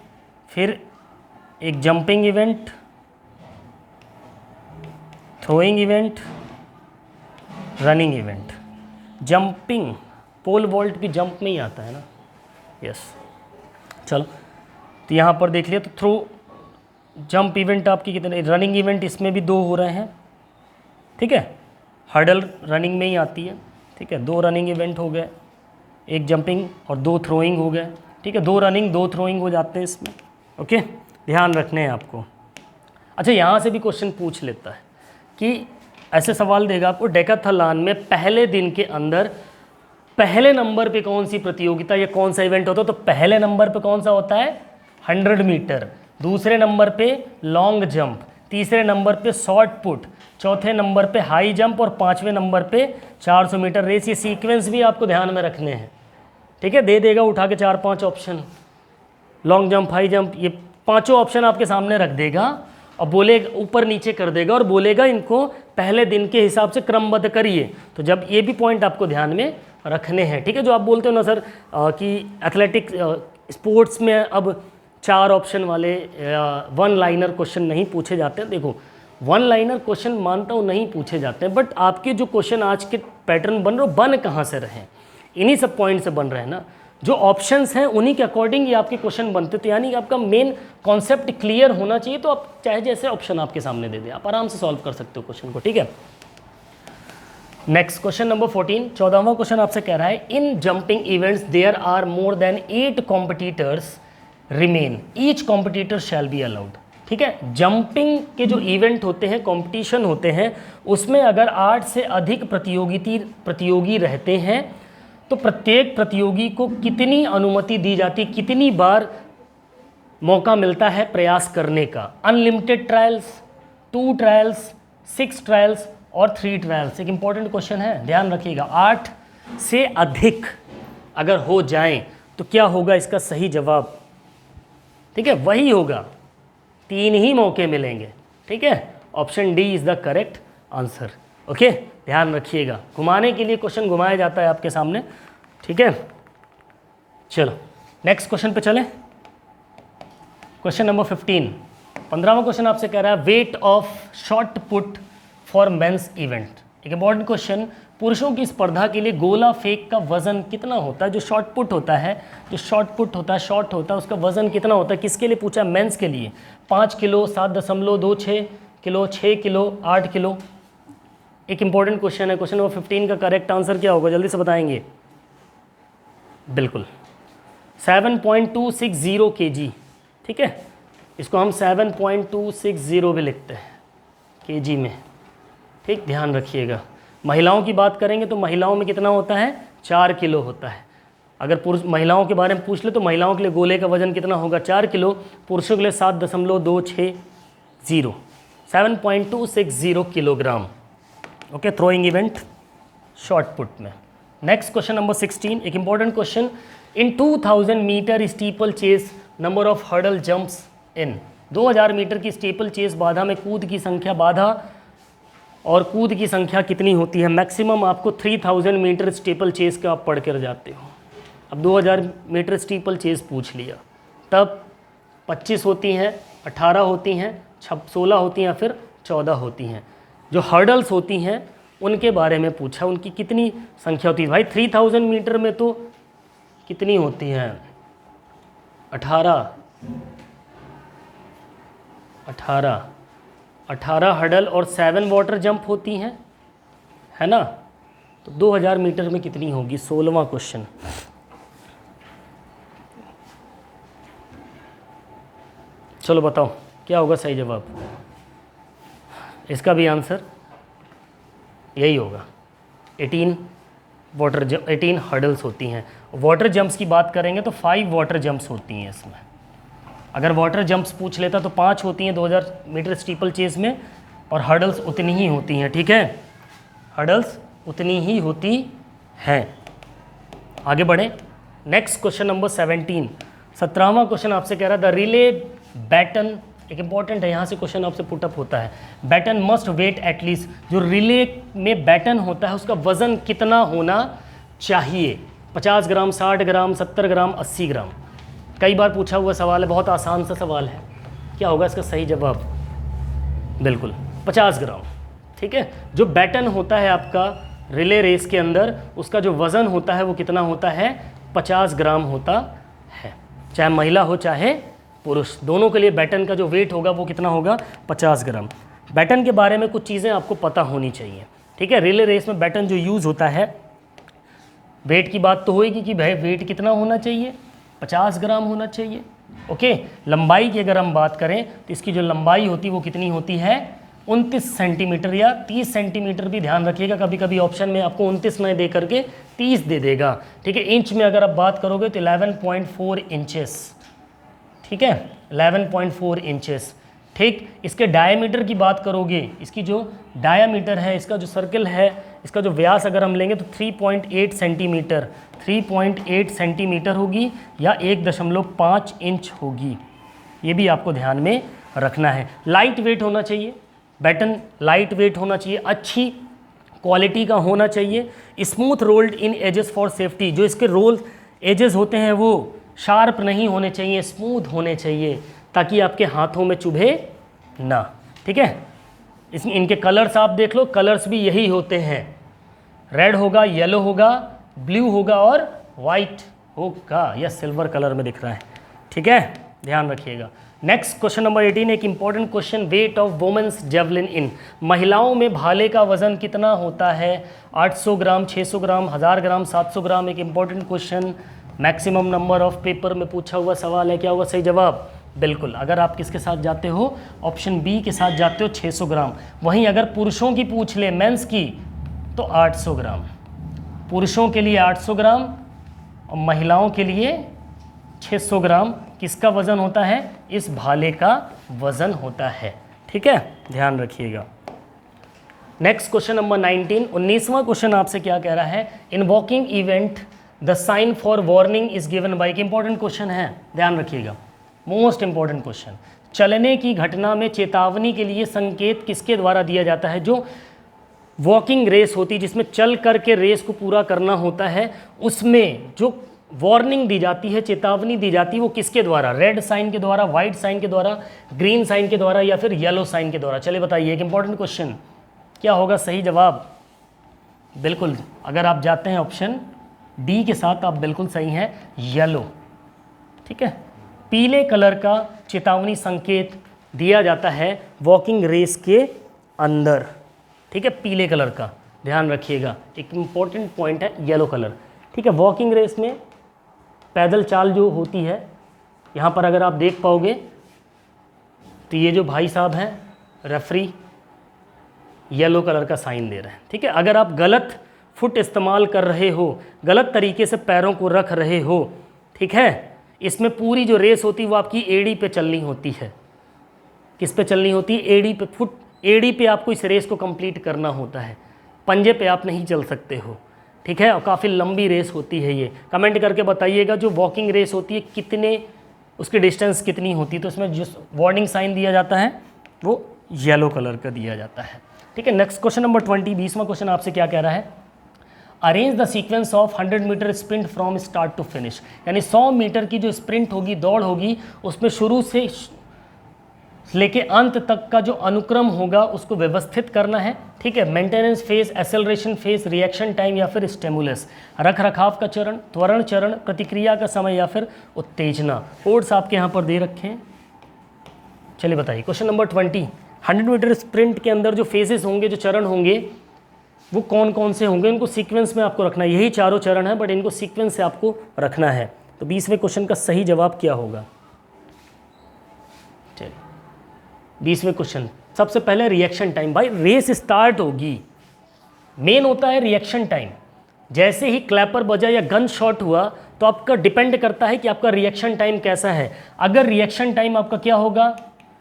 फिर एक jumping event, throwing event, running event. Jumping, pole vault भी जंप में ही आता है ना, यस। चलो, तो यहाँ पर देख लिया, तो थ्रो जंप इवेंट आपकी कितने, रनिंग इवेंट इसमें भी 2 हो रहे हैं। ठीक है, हर्डल रनिंग में ही आती है। ठीक है, 2 रनिंग इवेंट हो गए, एक जंपिंग और 2 थ्रोइंग हो गए। ठीक है, 2 रनिंग 2 थ्रोइंग हो जाते हैं इसमें। ओके, ध्यान रखने हैं आपको। अच्छा, यहाँ से भी क्वेश्चन पूछ लेता है कि ऐसे सवाल देगा आपको, डेकाथलॉन में पहले दिन के अंदर पहले नंबर पे कौन सी प्रतियोगिता या कौन सा इवेंट होता है। तो पहले नंबर पे कौन सा होता है, 100 मीटर, दूसरे नंबर पे लॉन्ग जंप, तीसरे नंबर पे शॉर्ट पुट, चौथे नंबर पे हाई जंप और 5वें नंबर पे 400 मीटर रेस। ये सीक्वेंस भी आपको ध्यान में रखने हैं। ठीक है, दे देगा उठा के 4-5 option, long jump, high jump, ये 5 ऑप्शन आपके सामने रख देगा और बोलेगा, ऊपर नीचे कर देगा और बोलेगा इनको पहले दिन के हिसाब से क्रमबद्ध करिए। तो जब ये भी पॉइंट आपको ध्यान में रखने हैं। ठीक है, जो आप बोलते हो ना सर कि एथलेटिक्स स्पोर्ट्स में अब 4 ऑप्शन वाले 1 लाइनर क्वेश्चन नहीं पूछे जाते हैं। देखो, 1 लाइनर क्वेश्चन मानता हूँ नहीं पूछे जाते हैं, बट आपके जो क्वेश्चन आज के पैटर्न बन रहे हो, बन कहाँ से रहे हैं, इन्हीं सब पॉइंट से बन रहे हैं ना। जो ऑप्शंस हैं उन्हीं के अकॉर्डिंग ही आपके क्वेश्चन बनते, तो यानी कि आपका मेन कॉन्सेप्ट क्लियर होना चाहिए। तो आप चाहे जैसे ऑप्शन आपके सामने दे दें, आप आराम से सॉल्व कर सकते हो क्वेश्चन को। ठीक है, नेक्स्ट क्वेश्चन नंबर 14, 14वां क्वेश्चन आपसे कह रहा है, in jumping events there are more than 8 competitors remain, each competitor shall be allowed. ठीक है, जंपिंग के जो इवेंट होते हैं, कंपटीशन होते हैं, उसमें अगर 8 से अधिक प्रतियोगी रहते हैं तो प्रत्येक प्रतियोगी को कितनी अनुमति दी जाती, कितनी बार मौका मिलता है प्रयास करने का। अनलिमिटेड ट्रायल्स, 2 ट्रायल्स, 6 ट्रायल्स और 3 ट्रायल्स। एक इंपॉर्टेंट क्वेश्चन है, ध्यान रखिएगा। 8 से अधिक अगर हो जाएं तो क्या होगा इसका सही जवाब। ठीक है, वही होगा, 3 ही मौके मिलेंगे। ठीक है, option D is the correct answer. Okay, ध्यान रखिएगा, घुमाने के लिए क्वेश्चन घुमाया जाता है आपके सामने। ठीक है, चलो नेक्स्ट क्वेश्चन पे चलें। क्वेश्चन नंबर 15वां क्वेश्चन आपसे कह रहा है weight of shot put for mains event. एक इंपॉर्टेंट क्वेश्चन, पुरुषों की स्पर्धा के लिए गोला फेंक का वजन कितना होता है? जो शॉट पुट होता है, जो शॉट पुट होता है, शॉट होता है, उसका वजन कितना होता है? किसके लिए पूछा? मेंस के लिए। 5 किलो, 7.26 किलो, 6 किलो, 8 किलो। एक इंपॉर्टेंट क्वेश्चन है। क्वेश्चन नंबर 15 का करेक्ट आंसर क्या होगा, जल्दी से बताएंगे। बिल्कुल 7.260 kg। ठीक है, इसको हम 7.260 भी लिखते हैं kg में। ठीक, ध्यान रखिएगा। महिलाओं की बात करेंगे तो महिलाओं में कितना होता है? 4 किलो होता है। अगर पुरुष महिलाओं के बारे में पूछ ले तो महिलाओं के लिए गोले का वजन कितना होगा? 4 किलो। पुरुषों के लिए 7.260 7.260 kilogram. Okay, throwing event shot put में। नेक्स्ट क्वेश्चन नंबर 16, एक important question. In 2000 metre steeplechase number of hurdle jumps in. 2000 metre की स्टीपल चेस बाधा में कूद की संख्या, बाधा और कूद की संख्या कितनी होती है? मैक्सिमम आपको 3000 मीटर स्टीपल चेस का आप पढ़ कर जाते हो। अब 2000 मीटर स्टीपल चेस पूछ लिया, तब 25 होती हैं, 18 होती हैं, 16 होती हैं, फिर 14 होती हैं। जो हर्डल्स होती हैं उनके बारे में पूछा, उनकी कितनी संख्या होती है? भाई 3000 मीटर में तो कितनी होती हैं? 18 हर्डल और 7 वाटर जंप होती हैं, है ना? तो 2000 मीटर में कितनी होगी? 16वां क्वेश्चन। चलो बताओ क्या होगा सही जवाब? इसका भी आंसर यही होगा। 18 हर्डल्स होती हैं। वाटर जंप्स की बात करेंगे तो 5 वाटर जंप्स होती हैं इसमें। अगर वाटर जंप्स पूछ लेता तो 5 होती हैं 2000 मीटर स्टीपल चेस में, और हर्डल्स उतनी ही होती हैं। ठीक है, हर्डल्स उतनी ही होती हैं। आगे बढ़ें। नेक्स्ट क्वेश्चन नंबर 17वां क्वेश्चन आपसे कह रहा है द रिले बैटन। एक इंपॉर्टेंट है, यहाँ से क्वेश्चन आपसे पुटअप होता है। बैटन मस्ट वेट एटलीस्ट, जो रिले में बैटन होता है उसका वजन कितना होना चाहिए? 50 ग्राम, 60 ग्राम, 70 ग्राम, 80 ग्राम। कई बार पूछा हुआ सवाल है, बहुत आसान सा सवाल है। क्या होगा इसका सही जवाब? बिल्कुल 50 ग्राम। ठीक है, जो बैटन होता है आपका रिले रेस के अंदर, उसका जो वज़न होता है वो कितना होता है? 50 ग्राम होता है। चाहे महिला हो चाहे पुरुष, दोनों के लिए बैटन का जो वेट होगा वो कितना होगा? 50 ग्राम। बैटन के बारे में कुछ चीज़ें आपको पता होनी चाहिए। ठीक है, रिले रेस में बैटन जो यूज़ होता है, वेट की बात तो होएगी कि भाई वेट कितना होना चाहिए? 50 ग्राम होना चाहिए। ओके, लंबाई की अगर हम बात करें तो इसकी जो लंबाई होती है वो कितनी होती है? 29 सेंटीमीटर या 30 सेंटीमीटर भी ध्यान रखिएगा। कभी कभी ऑप्शन में आपको 29 नहीं दे करके 30 दे देगा। ठीक है, इंच में अगर आप बात करोगे तो 11.4 इंचेस। ठीक है, 11.4 इंचेस। ठीक, इसके डायमीटर की बात करोगे, इसकी जो डायमीटर है, इसका जो सर्कल है, इसका जो व्यास अगर हम लेंगे तो 3.8 सेंटीमीटर 3.8 सेंटीमीटर होगी या 1.5 इंच होगी। ये भी आपको ध्यान में रखना है। लाइट वेट होना चाहिए, बैटन लाइट वेट होना चाहिए, अच्छी क्वालिटी का होना चाहिए। Smooth rolled in edges for safety, जो इसके रोल एजेस होते हैं वो शार्प नहीं होने चाहिए, स्मूथ होने चाहिए, ताकि आपके हाथों में चुभे ना। ठीक है, इनके कलर्स आप देख लो, कलर्स भी यही होते हैं। रेड होगा, येलो होगा, ब्लू होगा और वाइट होगा, या सिल्वर कलर में दिख रहा है। ठीक है, ध्यान रखिएगा। नेक्स्ट क्वेश्चन नंबर 18, एक important question. Weight of women's javelin in. महिलाओं में भाले का वजन कितना होता है? 800 ग्राम, 600 ग्राम, 1000 ग्राम, 700 ग्राम। एक important question, maximum number of paper में पूछा हुआ सवाल है। क्या होगा सही जवाब? बिल्कुल, अगर आप किसके साथ जाते हो? ऑप्शन बी के साथ जाते हो, 600 ग्राम। वहीं अगर पुरुषों की पूछ ले, मेंस की, तो 800 ग्राम। पुरुषों के लिए 800 ग्राम और महिलाओं के लिए 600 ग्राम किसका वज़न होता है? इस भाले का वज़न होता है। ठीक है, ध्यान रखिएगा। नेक्स्ट क्वेश्चन नंबर 19वां क्वेश्चन आपसे क्या कह रहा है? In walking event the sign for warning is given by. एक इंपॉर्टेंट क्वेश्चन है, ध्यान रखिएगा। मोस्ट इंपॉर्टेंट क्वेश्चन, चलने की घटना में चेतावनी के लिए संकेत किसके द्वारा दिया जाता है? जो वॉकिंग रेस होती है, जिसमें चल करके रेस को पूरा करना होता है, उसमें जो वार्निंग दी जाती है, चेतावनी दी जाती है, वो किसके द्वारा? रेड साइन के द्वारा, वाइट साइन के द्वारा, ग्रीन साइन के द्वारा या फिर येलो साइन के द्वारा? चलिए बताइए, एक इंपॉर्टेंट क्वेश्चन, क्या होगा सही जवाब? बिल्कुल, अगर आप जाते हैं ऑप्शन डी के साथ, आप बिल्कुल सही हैं, येलो। ठीक है, पीले कलर का चेतावनी संकेत दिया जाता है वॉकिंग रेस के अंदर। ठीक है, पीले कलर का, ध्यान रखिएगा, एक इम्पॉर्टेंट पॉइंट है येलो कलर। ठीक है, वॉकिंग रेस में पैदल चाल जो होती है, यहाँ पर अगर आप देख पाओगे तो ये जो भाई साहब हैं रेफरी येलो कलर का साइन दे रहे हैं। ठीक है, अगर आप गलत फुट इस्तेमाल कर रहे हो, गलत तरीके से पैरों को रख रहे हो, ठीक है, इसमें पूरी जो रेस होती है वो आपकी एड़ी पे चलनी होती है। किस पे चलनी होती है? एड़ी पे, फुट एड़ी पे आपको इस रेस को कंप्लीट करना होता है, पंजे पे आप नहीं चल सकते हो। ठीक है, और काफ़ी लंबी रेस होती है ये। कमेंट करके बताइएगा जो वॉकिंग रेस होती है कितने, उसकी डिस्टेंस कितनी होती है। तो इसमें जो वार्निंग साइन दिया जाता है वो येलो कलर का दिया जाता है। ठीक है, नेक्स्ट क्वेश्चन नंबर 20, 20वां क्वेश्चन आपसे क्या कह रहा है? Arrange the sequence of 100 metre sprint from start to finish, यानी 100 मीटर की जो स्प्रिंट होगी, दौड़ होगी, उसमें शुरू से लेके अंत तक का जो अनुक्रम होगा उसको व्यवस्थित करना है। ठीक है, maintenance phase, acceleration phase, reaction time या फिर स्टिमुलस, रख रखाव का चरण, त्वरण चरण, प्रतिक्रिया का समय या फिर उत्तेजना। कोड्स आपके यहाँ पर दे रखे हैं। चलिए बताइए, क्वेश्चन नंबर 20, 100 मीटर स्प्रिंट के अंदर जो फेजेस होंगे, जो चरण होंगे, वो कौन कौन से होंगे? इनको सीक्वेंस में आपको रखना है। यही चारों चरण है, बट इनको सीक्वेंस से आपको रखना है। तो 20वें क्वेश्चन का सही जवाब क्या होगा? चलिए 20वें क्वेश्चन, सबसे पहले रिएक्शन टाइम। भाई रेस स्टार्ट होगी, मेन होता है रिएक्शन टाइम। जैसे ही क्लैपर बजा या गन शॉट हुआ तो आपका डिपेंड करता है कि आपका रिएक्शन टाइम कैसा है। अगर रिएक्शन टाइम आपका क्या होगा?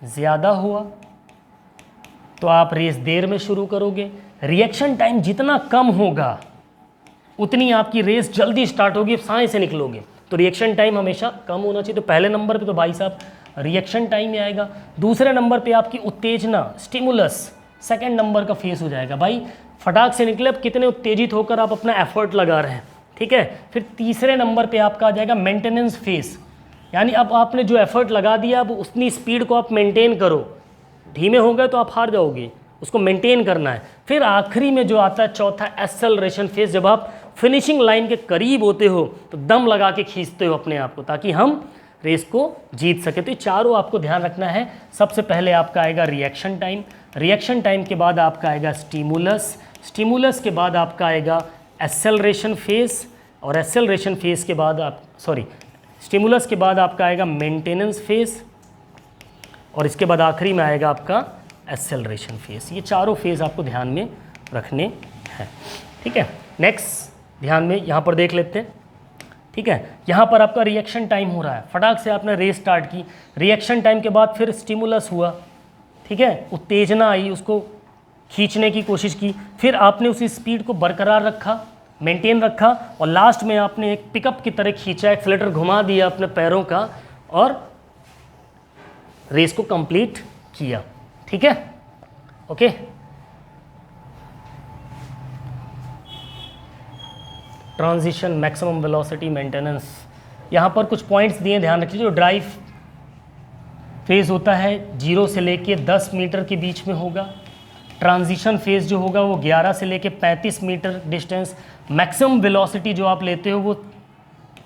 ज़्यादा हुआ तो आप रेस देर में शुरू करोगे। रिएक्शन टाइम जितना कम होगा उतनी आपकी रेस जल्दी स्टार्ट होगी, साए से निकलोगे। तो रिएक्शन टाइम हमेशा कम होना चाहिए। तो पहले नंबर पे तो भाई साहब रिएक्शन टाइम ही आएगा। दूसरे नंबर पे आपकी उत्तेजना, स्टिमुलस, सेकंड नंबर का फेस हो जाएगा। भाई फटाक से निकले, अब कितने उत्तेजित होकर आप अपना एफर्ट लगा रहे हैं। ठीक है, फिर तीसरे नंबर पे आपका आ जाएगा मेंटेनेंस फेस, यानी अब आपने जो एफर्ट लगा दिया अब उतनी स्पीड को आप मेंटेन करो। धीमे हो गए तो आप हार जाओगे, उसको मेंटेन करना है। फिर आखिरी में जो आता है चौथा, एक्सेलरेशन फेज, जब आप फिनिशिंग लाइन के करीब होते हो तो दम लगा के खींचते हो अपने आप को, ताकि हम रेस को जीत सके। तो ये चारों आपको ध्यान रखना है। सबसे पहले आपका आएगा रिएक्शन टाइम, रिएक्शन टाइम के बाद आपका आएगा स्टिमुलस, स्टिमुलस के बाद आपका आएगा एक्सेलरेशन फेज, और एक्सेलरेशन फेज के बाद स्टिमुलस के बाद आपका आएगा मेंटेनेंस फेज, और इसके बाद आखिरी में आएगा आपका एक्सेलरेशन फेज। ये चारों फेज आपको ध्यान में रखने हैं। ठीक है, नेक्स्ट ध्यान में यहाँ पर देख लेते हैं। ठीक है, यहाँ पर आपका रिएक्शन टाइम हो रहा है, फटाक से आपने रेस स्टार्ट की, रिएक्शन टाइम के बाद फिर स्टिमुलस हुआ, ठीक है, उत्तेजना आई, उसको खींचने की कोशिश की, फिर आपने उसी स्पीड को बरकरार रखा, मेंटेन रखा, और लास्ट में आपने एक पिकअप की तरह खींचा, एक्सेलेरेटर घुमा दिया अपने पैरों का और रेस को कंप्लीट किया। ठीक है, okay. Transition, maximum velocity, maintenance, यहाँ पर कुछ पॉइंट्स दिए, ध्यान रखिए। जो ड्राइव फेज़ होता है 0 से लेके 10 मीटर के बीच में होगा। ट्रांजिशन फेज़ जो होगा वो 11 से लेके 35 मीटर डिस्टेंस। मैक्सिमम वेलोसिटी जो आप लेते हो वो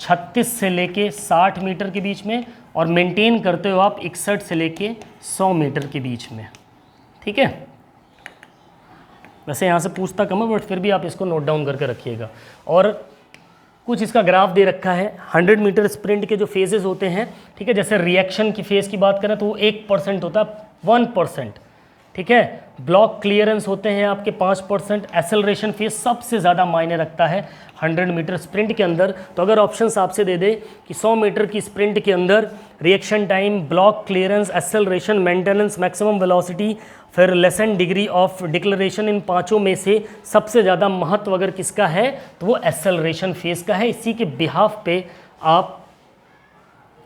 36 से लेके 60 मीटर के बीच में, और मेंटेन करते हो आप 61 से लेके 100 मीटर के बीच में। ठीक है, वैसे यहाँ से पूछता कम है, बट फिर भी आप इसको नोट डाउन करके रखिएगा। और कुछ इसका ग्राफ दे रखा है 100 मीटर स्प्रिंट के जो फेजेस होते हैं। ठीक है, जैसे रिएक्शन की फेज़ की बात करें तो वो 1% होता है, 1%। ठीक है, ब्लॉक क्लियरेंस होते हैं आपके 5%। एक्सेलरेशन फेज सबसे ज़्यादा मायने रखता है 100 मीटर स्प्रिंट के अंदर। तो अगर ऑप्शंस आपसे दे दे कि 100 मीटर की स्प्रिंट के अंदर reaction time, block clearance, acceleration, maintenance, maximum velocity, फिर लेसन डिग्री ऑफ डिक्लेरेशन, इन पांचों में से सबसे ज़्यादा महत्व अगर किसका है तो वो एक्सेलरेशन फेज का है। इसी के बिहाफ पे आप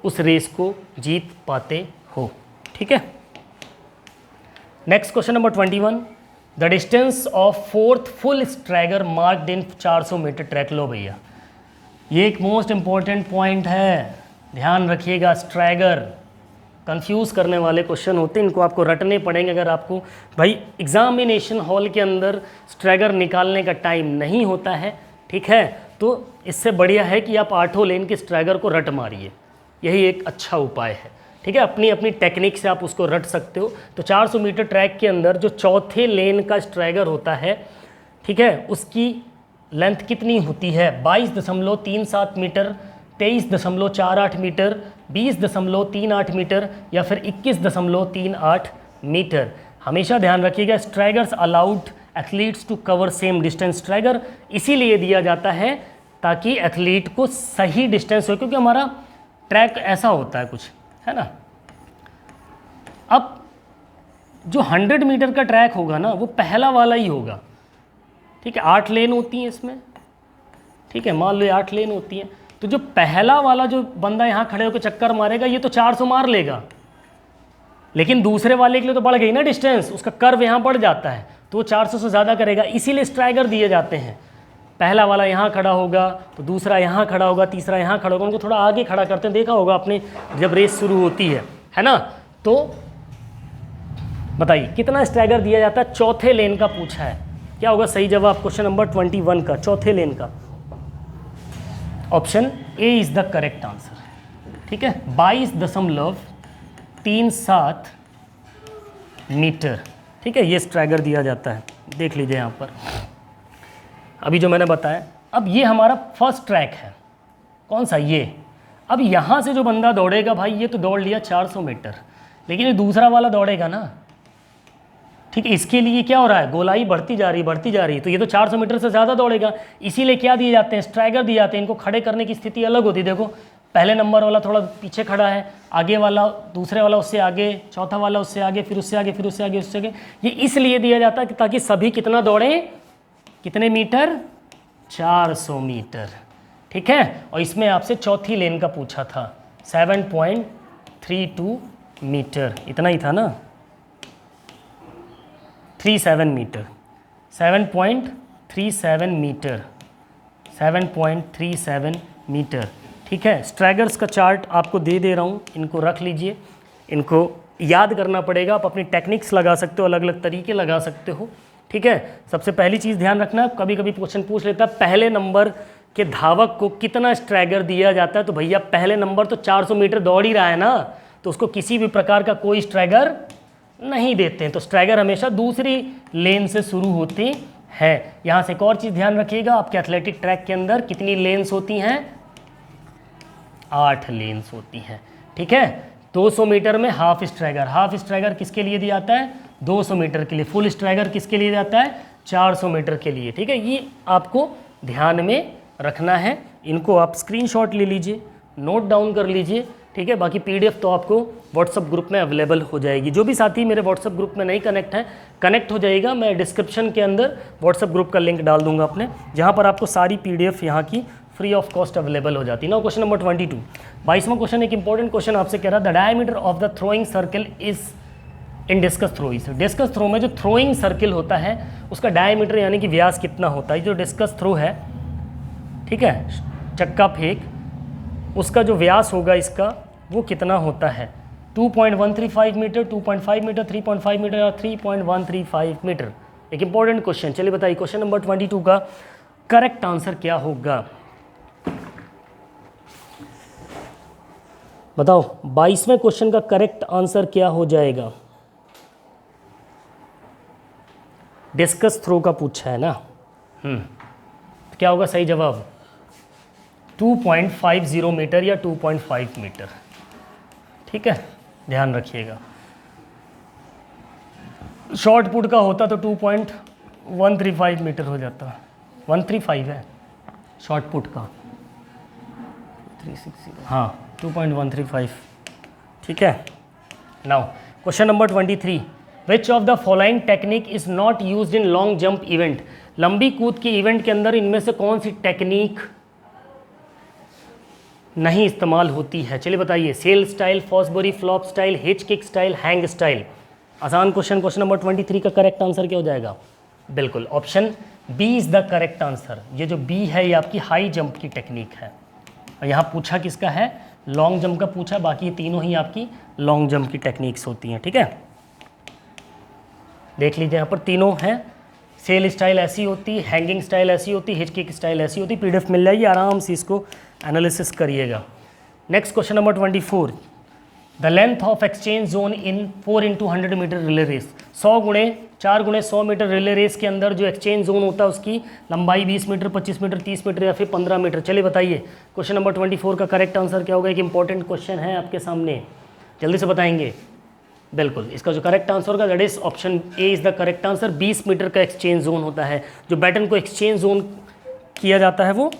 उस रेस को जीत पाते हो। ठीक है, next question number 21, the distance of fourth full stagger marked in 400 metre track. लो भैया, ये एक मोस्ट इंपॉर्टेंट पॉइंट है, ध्यान रखिएगा। स्ट्रैगर कंफ्यूज करने वाले क्वेश्चन होते हैं, इनको आपको रटने पड़ेंगे। अगर आपको भाई एग्जामिनेशन हॉल के अंदर स्ट्रैगर निकालने का टाइम नहीं होता है, ठीक है, तो इससे बढ़िया है कि आप 8 लेन के स्ट्रैगर को रट मारिए, यही एक अच्छा उपाय है। ठीक है, अपनी अपनी टेक्निक से आप उसको रट सकते हो। तो 400 मीटर ट्रैक के अंदर जो चौथे लेन का स्ट्रैगर होता है, ठीक है, उसकी लेंथ कितनी होती है? 22.37 मीटर, 23.48 मीटर, 20.38 मीटर या फिर 21.38 मीटर। हमेशा ध्यान रखिएगा, staggers allowed athletes to cover same distance. Stagger इसीलिए दिया जाता है ताकि एथलीट को सही डिस्टेंस हो, क्योंकि हमारा ट्रैक ऐसा होता है कुछ, है ना। अब जो 100 मीटर का ट्रैक होगा ना, वो पहला वाला ही होगा। ठीक है, 8 लेन होती हैं इसमें, ठीक है, मान लो 8 लेन होती हैं, तो जो पहला वाला जो बंदा यहाँ खड़े होकर चक्कर मारेगा, ये तो 400 मार लेगा, लेकिन दूसरे वाले के लिए तो बढ़ गई ना डिस्टेंस, उसका कर्व यहाँ बढ़ जाता है, तो वो 400 से ज़्यादा करेगा। इसीलिए स्ट्राइगर दिए जाते हैं। पहला वाला यहाँ खड़ा होगा, तो दूसरा यहाँ खड़ा होगा, तीसरा यहाँ खड़ा होगा, उनको थोड़ा आगे खड़ा करते हैं, देखा होगा आपने जब रेस शुरू होती है ना। तो बताइए कितना स्ट्राइगर दिया जाता है? चौथे लेन का पूछा है, क्या होगा सही जवाब क्वेश्चन नंबर 21 का, चौथे लेन का। Option A is the correct answer. ठीक है, 22.37 मीटर। ठीक है, ये स्ट्रैगर दिया जाता है, देख लीजिए यहाँ पर अभी जो मैंने बताया। अब ये हमारा फर्स्ट ट्रैक है, कौन सा? ये। अब यहाँ से जो बंदा दौड़ेगा भाई, ये तो दौड़ लिया 400 मीटर, लेकिन ये दूसरा वाला दौड़ेगा ना, ठीक है, इसके लिए क्या हो रहा है? गोलाई बढ़ती जा रही है, तो ये तो 400 मीटर से ज़्यादा दौड़ेगा। इसीलिए क्या दिए जाते हैं? स्ट्राइगर दिए जाते हैं। इनको खड़े करने की स्थिति अलग होती है। देखो, पहले नंबर वाला थोड़ा पीछे खड़ा है, आगे वाला, दूसरे वाला उससे आगे, चौथा वाला उससे आगे, फिर उससे आगे, फिर उससे आगे, उससे आगे। ये इसलिए दिया जाता है कि ताकि सभी कितना दौड़ें, कितने मीटर? 400 मीटर। ठीक है, और इसमें आपसे चौथी लेन का पूछा था, 7.32 मीटर, इतना ही था ना, 37 मीटर, 7.37 मीटर, 7.37 मीटर। ठीक है, स्ट्रैगर्स का चार्ट आपको दे रहा हूँ, इनको रख लीजिए, इनको याद करना पड़ेगा। आप अपनी टेक्निक्स लगा सकते हो, अलग अलग तरीके लगा सकते हो। ठीक है, सबसे पहली चीज़ ध्यान रखना, कभी कभी क्वेश्चन पूछ लेता है पहले नंबर के धावक को कितना स्ट्रैगर दिया जाता है। तो भैया पहले नंबर तो 400 मीटर दौड़ ही रहा है ना, तो उसको किसी भी प्रकार का कोई स्ट्रैगर नहीं देते हैं। तो स्ट्रैगर हमेशा दूसरी लेन से शुरू होती है। यहाँ से एक और चीज़ ध्यान रखिएगा, आपके एथलेटिक ट्रैक के अंदर कितनी लेन्स होती हैं? 8 लेन्स होती हैं। ठीक है, 200 मीटर में हाफ स्ट्रैगर, हाफ स्ट्रैगर किसके लिए दिया जाता है? 200 मीटर के लिए। फुल स्ट्रैगर किसके लिए जाता है? 400 मीटर के लिए। ठीक है, ये आपको ध्यान में रखना है। इनको आप स्क्रीनशॉट ले लीजिए, नोट डाउन कर लीजिए। ठीक है, बाकी पीडीएफ तो आपको व्हाट्सअप ग्रुप में अवेलेबल हो जाएगी। जो भी साथी मेरे व्हाट्सअप ग्रुप में नहीं कनेक्ट है, कनेक्ट हो जाएगा। मैं डिस्क्रिप्शन के अंदर व्हाट्सअप ग्रुप का लिंक डाल दूंगा अपने, जहाँ पर आपको सारी पीडीएफ यहाँ की फ्री ऑफ कॉस्ट अवेलेबल हो जाती है ना। क्वेश्चन नंबर 22, 22वां क्वेश्चन एक इंपॉर्टेंट क्वेश्चन आपसे कह रहा है, the diameter of the throwing circle is in discus throw. इस डिस्कस थ्रो में जो थ्रोइंग सर्किल होता है उसका डायमीटर यानी कि व्यास कितना होता है? जो डिस्कस थ्रो है, ठीक है, चक्का फेंक, उसका जो व्यास होगा इसका वो कितना होता है? 2.135 मीटर, 2.5 मीटर, 3.5 मीटर या 3.135 मीटर। एक इंपॉर्टेंट क्वेश्चन, चलिए बताइए क्वेश्चन नंबर 22 का करेक्ट आंसर क्या होगा? बताओ 22वें क्वेश्चन का करेक्ट आंसर क्या हो जाएगा? डिस्कस थ्रो का पूछा है ना। तो क्या होगा सही जवाब? 2.50 मीटर या 2.5 मीटर। ठीक है, ध्यान रखिएगा। शॉर्ट पुट का होता तो 2.135 मीटर हो जाता। 135 है शॉर्ट पुट का, 360, हाँ 2.135। ठीक है, now question number 23, which of the following technique is not used in long jump event. लंबी कूद के इवेंट के अंदर इनमें से कौन सी टेक्निक नहीं इस्तेमाल होती है? चलिए बताइए, sail style, Fosbury flop style, hitch kick style, hang style. आसान क्वेश्चन नंबर 23 का करेक्ट आंसर क्या हो जाएगा? बिल्कुल option B is the correct answer. ये जो बी है ये आपकी हाई जंप की टेक्निक है। और यहाँ पूछा किसका है? लॉन्ग जंप का पूछा, बाकी ये तीनों ही आपकी लॉन्ग जंप की टेक्निक्स होती हैं। ठीक है, देख लीजिए यहाँ पर तीनों हैं। सेल स्टाइल ऐसी होती, हैंगिंग स्टाइल ऐसी होती, हिच किक स्टाइल ऐसी होती। पीडीएफ मिल जाएगी, आराम से इसको एनालिसिस करिएगा। Next question number 24, the length of exchange zone in 4 × 100 metre relay race. 100 × 4 × 100 metre relay race के अंदर जो एक्सचेंज जोन होता है उसकी लंबाई 20 मीटर, 25 मीटर, 30 मीटर या फिर 15 मीटर। चलिए बताइए क्वेश्चन नंबर 24 का करेक्ट आंसर क्या होगा? एक इंपॉर्टेंट क्वेश्चन है आपके सामने, जल्दी से बताएंगे। बिल्कुल, इसका जो करेक्ट आंसर होगा that is option A is the correct answer. 20 metre का एक्सचेंज जोन होता है। जो बैटन को एक्सचेंज जोन किया जाता है वो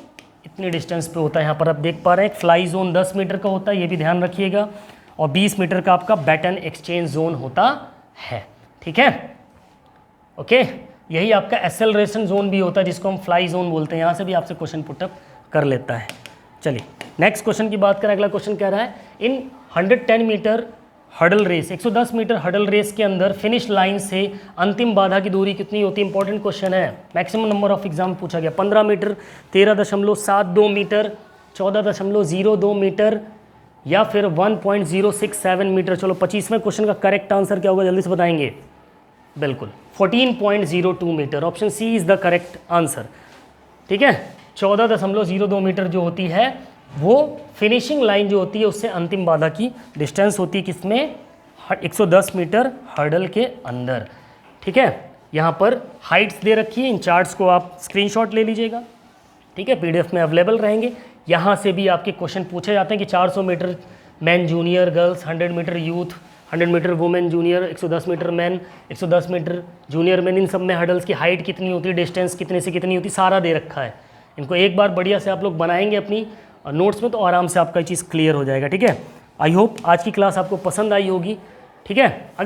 इतनी डिस्टेंस पे होता है। यहाँ पर आप देख पा रहे हैं फ्लाई जोन 10 मीटर का होता है, ये भी ध्यान रखिएगा, और 20 मीटर का आपका बैटन एक्सचेंज जोन होता है। ठीक है, ओके। यही आपका एक्सेलरेशन जोन भी होता है जिसको हम फ्लाई जोन बोलते हैं। यहाँ से भी आपसे क्वेश्चन पुटअप कर लेता है। चलिए नेक्स्ट क्वेश्चन की बात करें। अगला क्वेश्चन कह रहा है in 110 metre hurdle race, 110 metre hurdle race के अंदर फिनिश लाइन से अंतिम बाधा की दूरी कितनी होती है? इंपॉर्टेंट क्वेश्चन है, मैक्सिमम नंबर ऑफ एग्जाम पूछा गया। 15 मीटर, 13.72 मीटर, 14.02 मीटर या फिर 1.067 मीटर। चलो 25वें क्वेश्चन का करेक्ट आंसर क्या होगा? जल्दी से बताएंगे। बिल्कुल 14.02 metre, option C is the correct answer. ठीक है, 14.02 मीटर जो होती है वो फिनिशिंग लाइन जो होती है उससे अंतिम बाधा की डिस्टेंस होती है किसमें? 110 मीटर हर्डल के अंदर। ठीक है, यहाँ पर हाइट्स दे रखी है, इन चार्ट्स को आप स्क्रीनशॉट ले लीजिएगा। ठीक है, पीडीएफ में अवेलेबल रहेंगे। यहाँ से भी आपके क्वेश्चन पूछे जाते हैं कि 400 metre man junior girls, 100 metre youth, 100 metre women junior, 110 metre man, 110 metre junior man, इन सब में हर्डल्स की हाइट कितनी होती है, डिस्टेंस कितने से कितनी होती है, सारा दे रखा है। इनको एक बार बढ़िया से आप लोग बनाएंगे अपनी नोट्स में तो आराम से आपका चीज़ क्लियर हो जाएगा। ठीक है, आई होप आज की क्लास आपको पसंद आई होगी। ठीक है।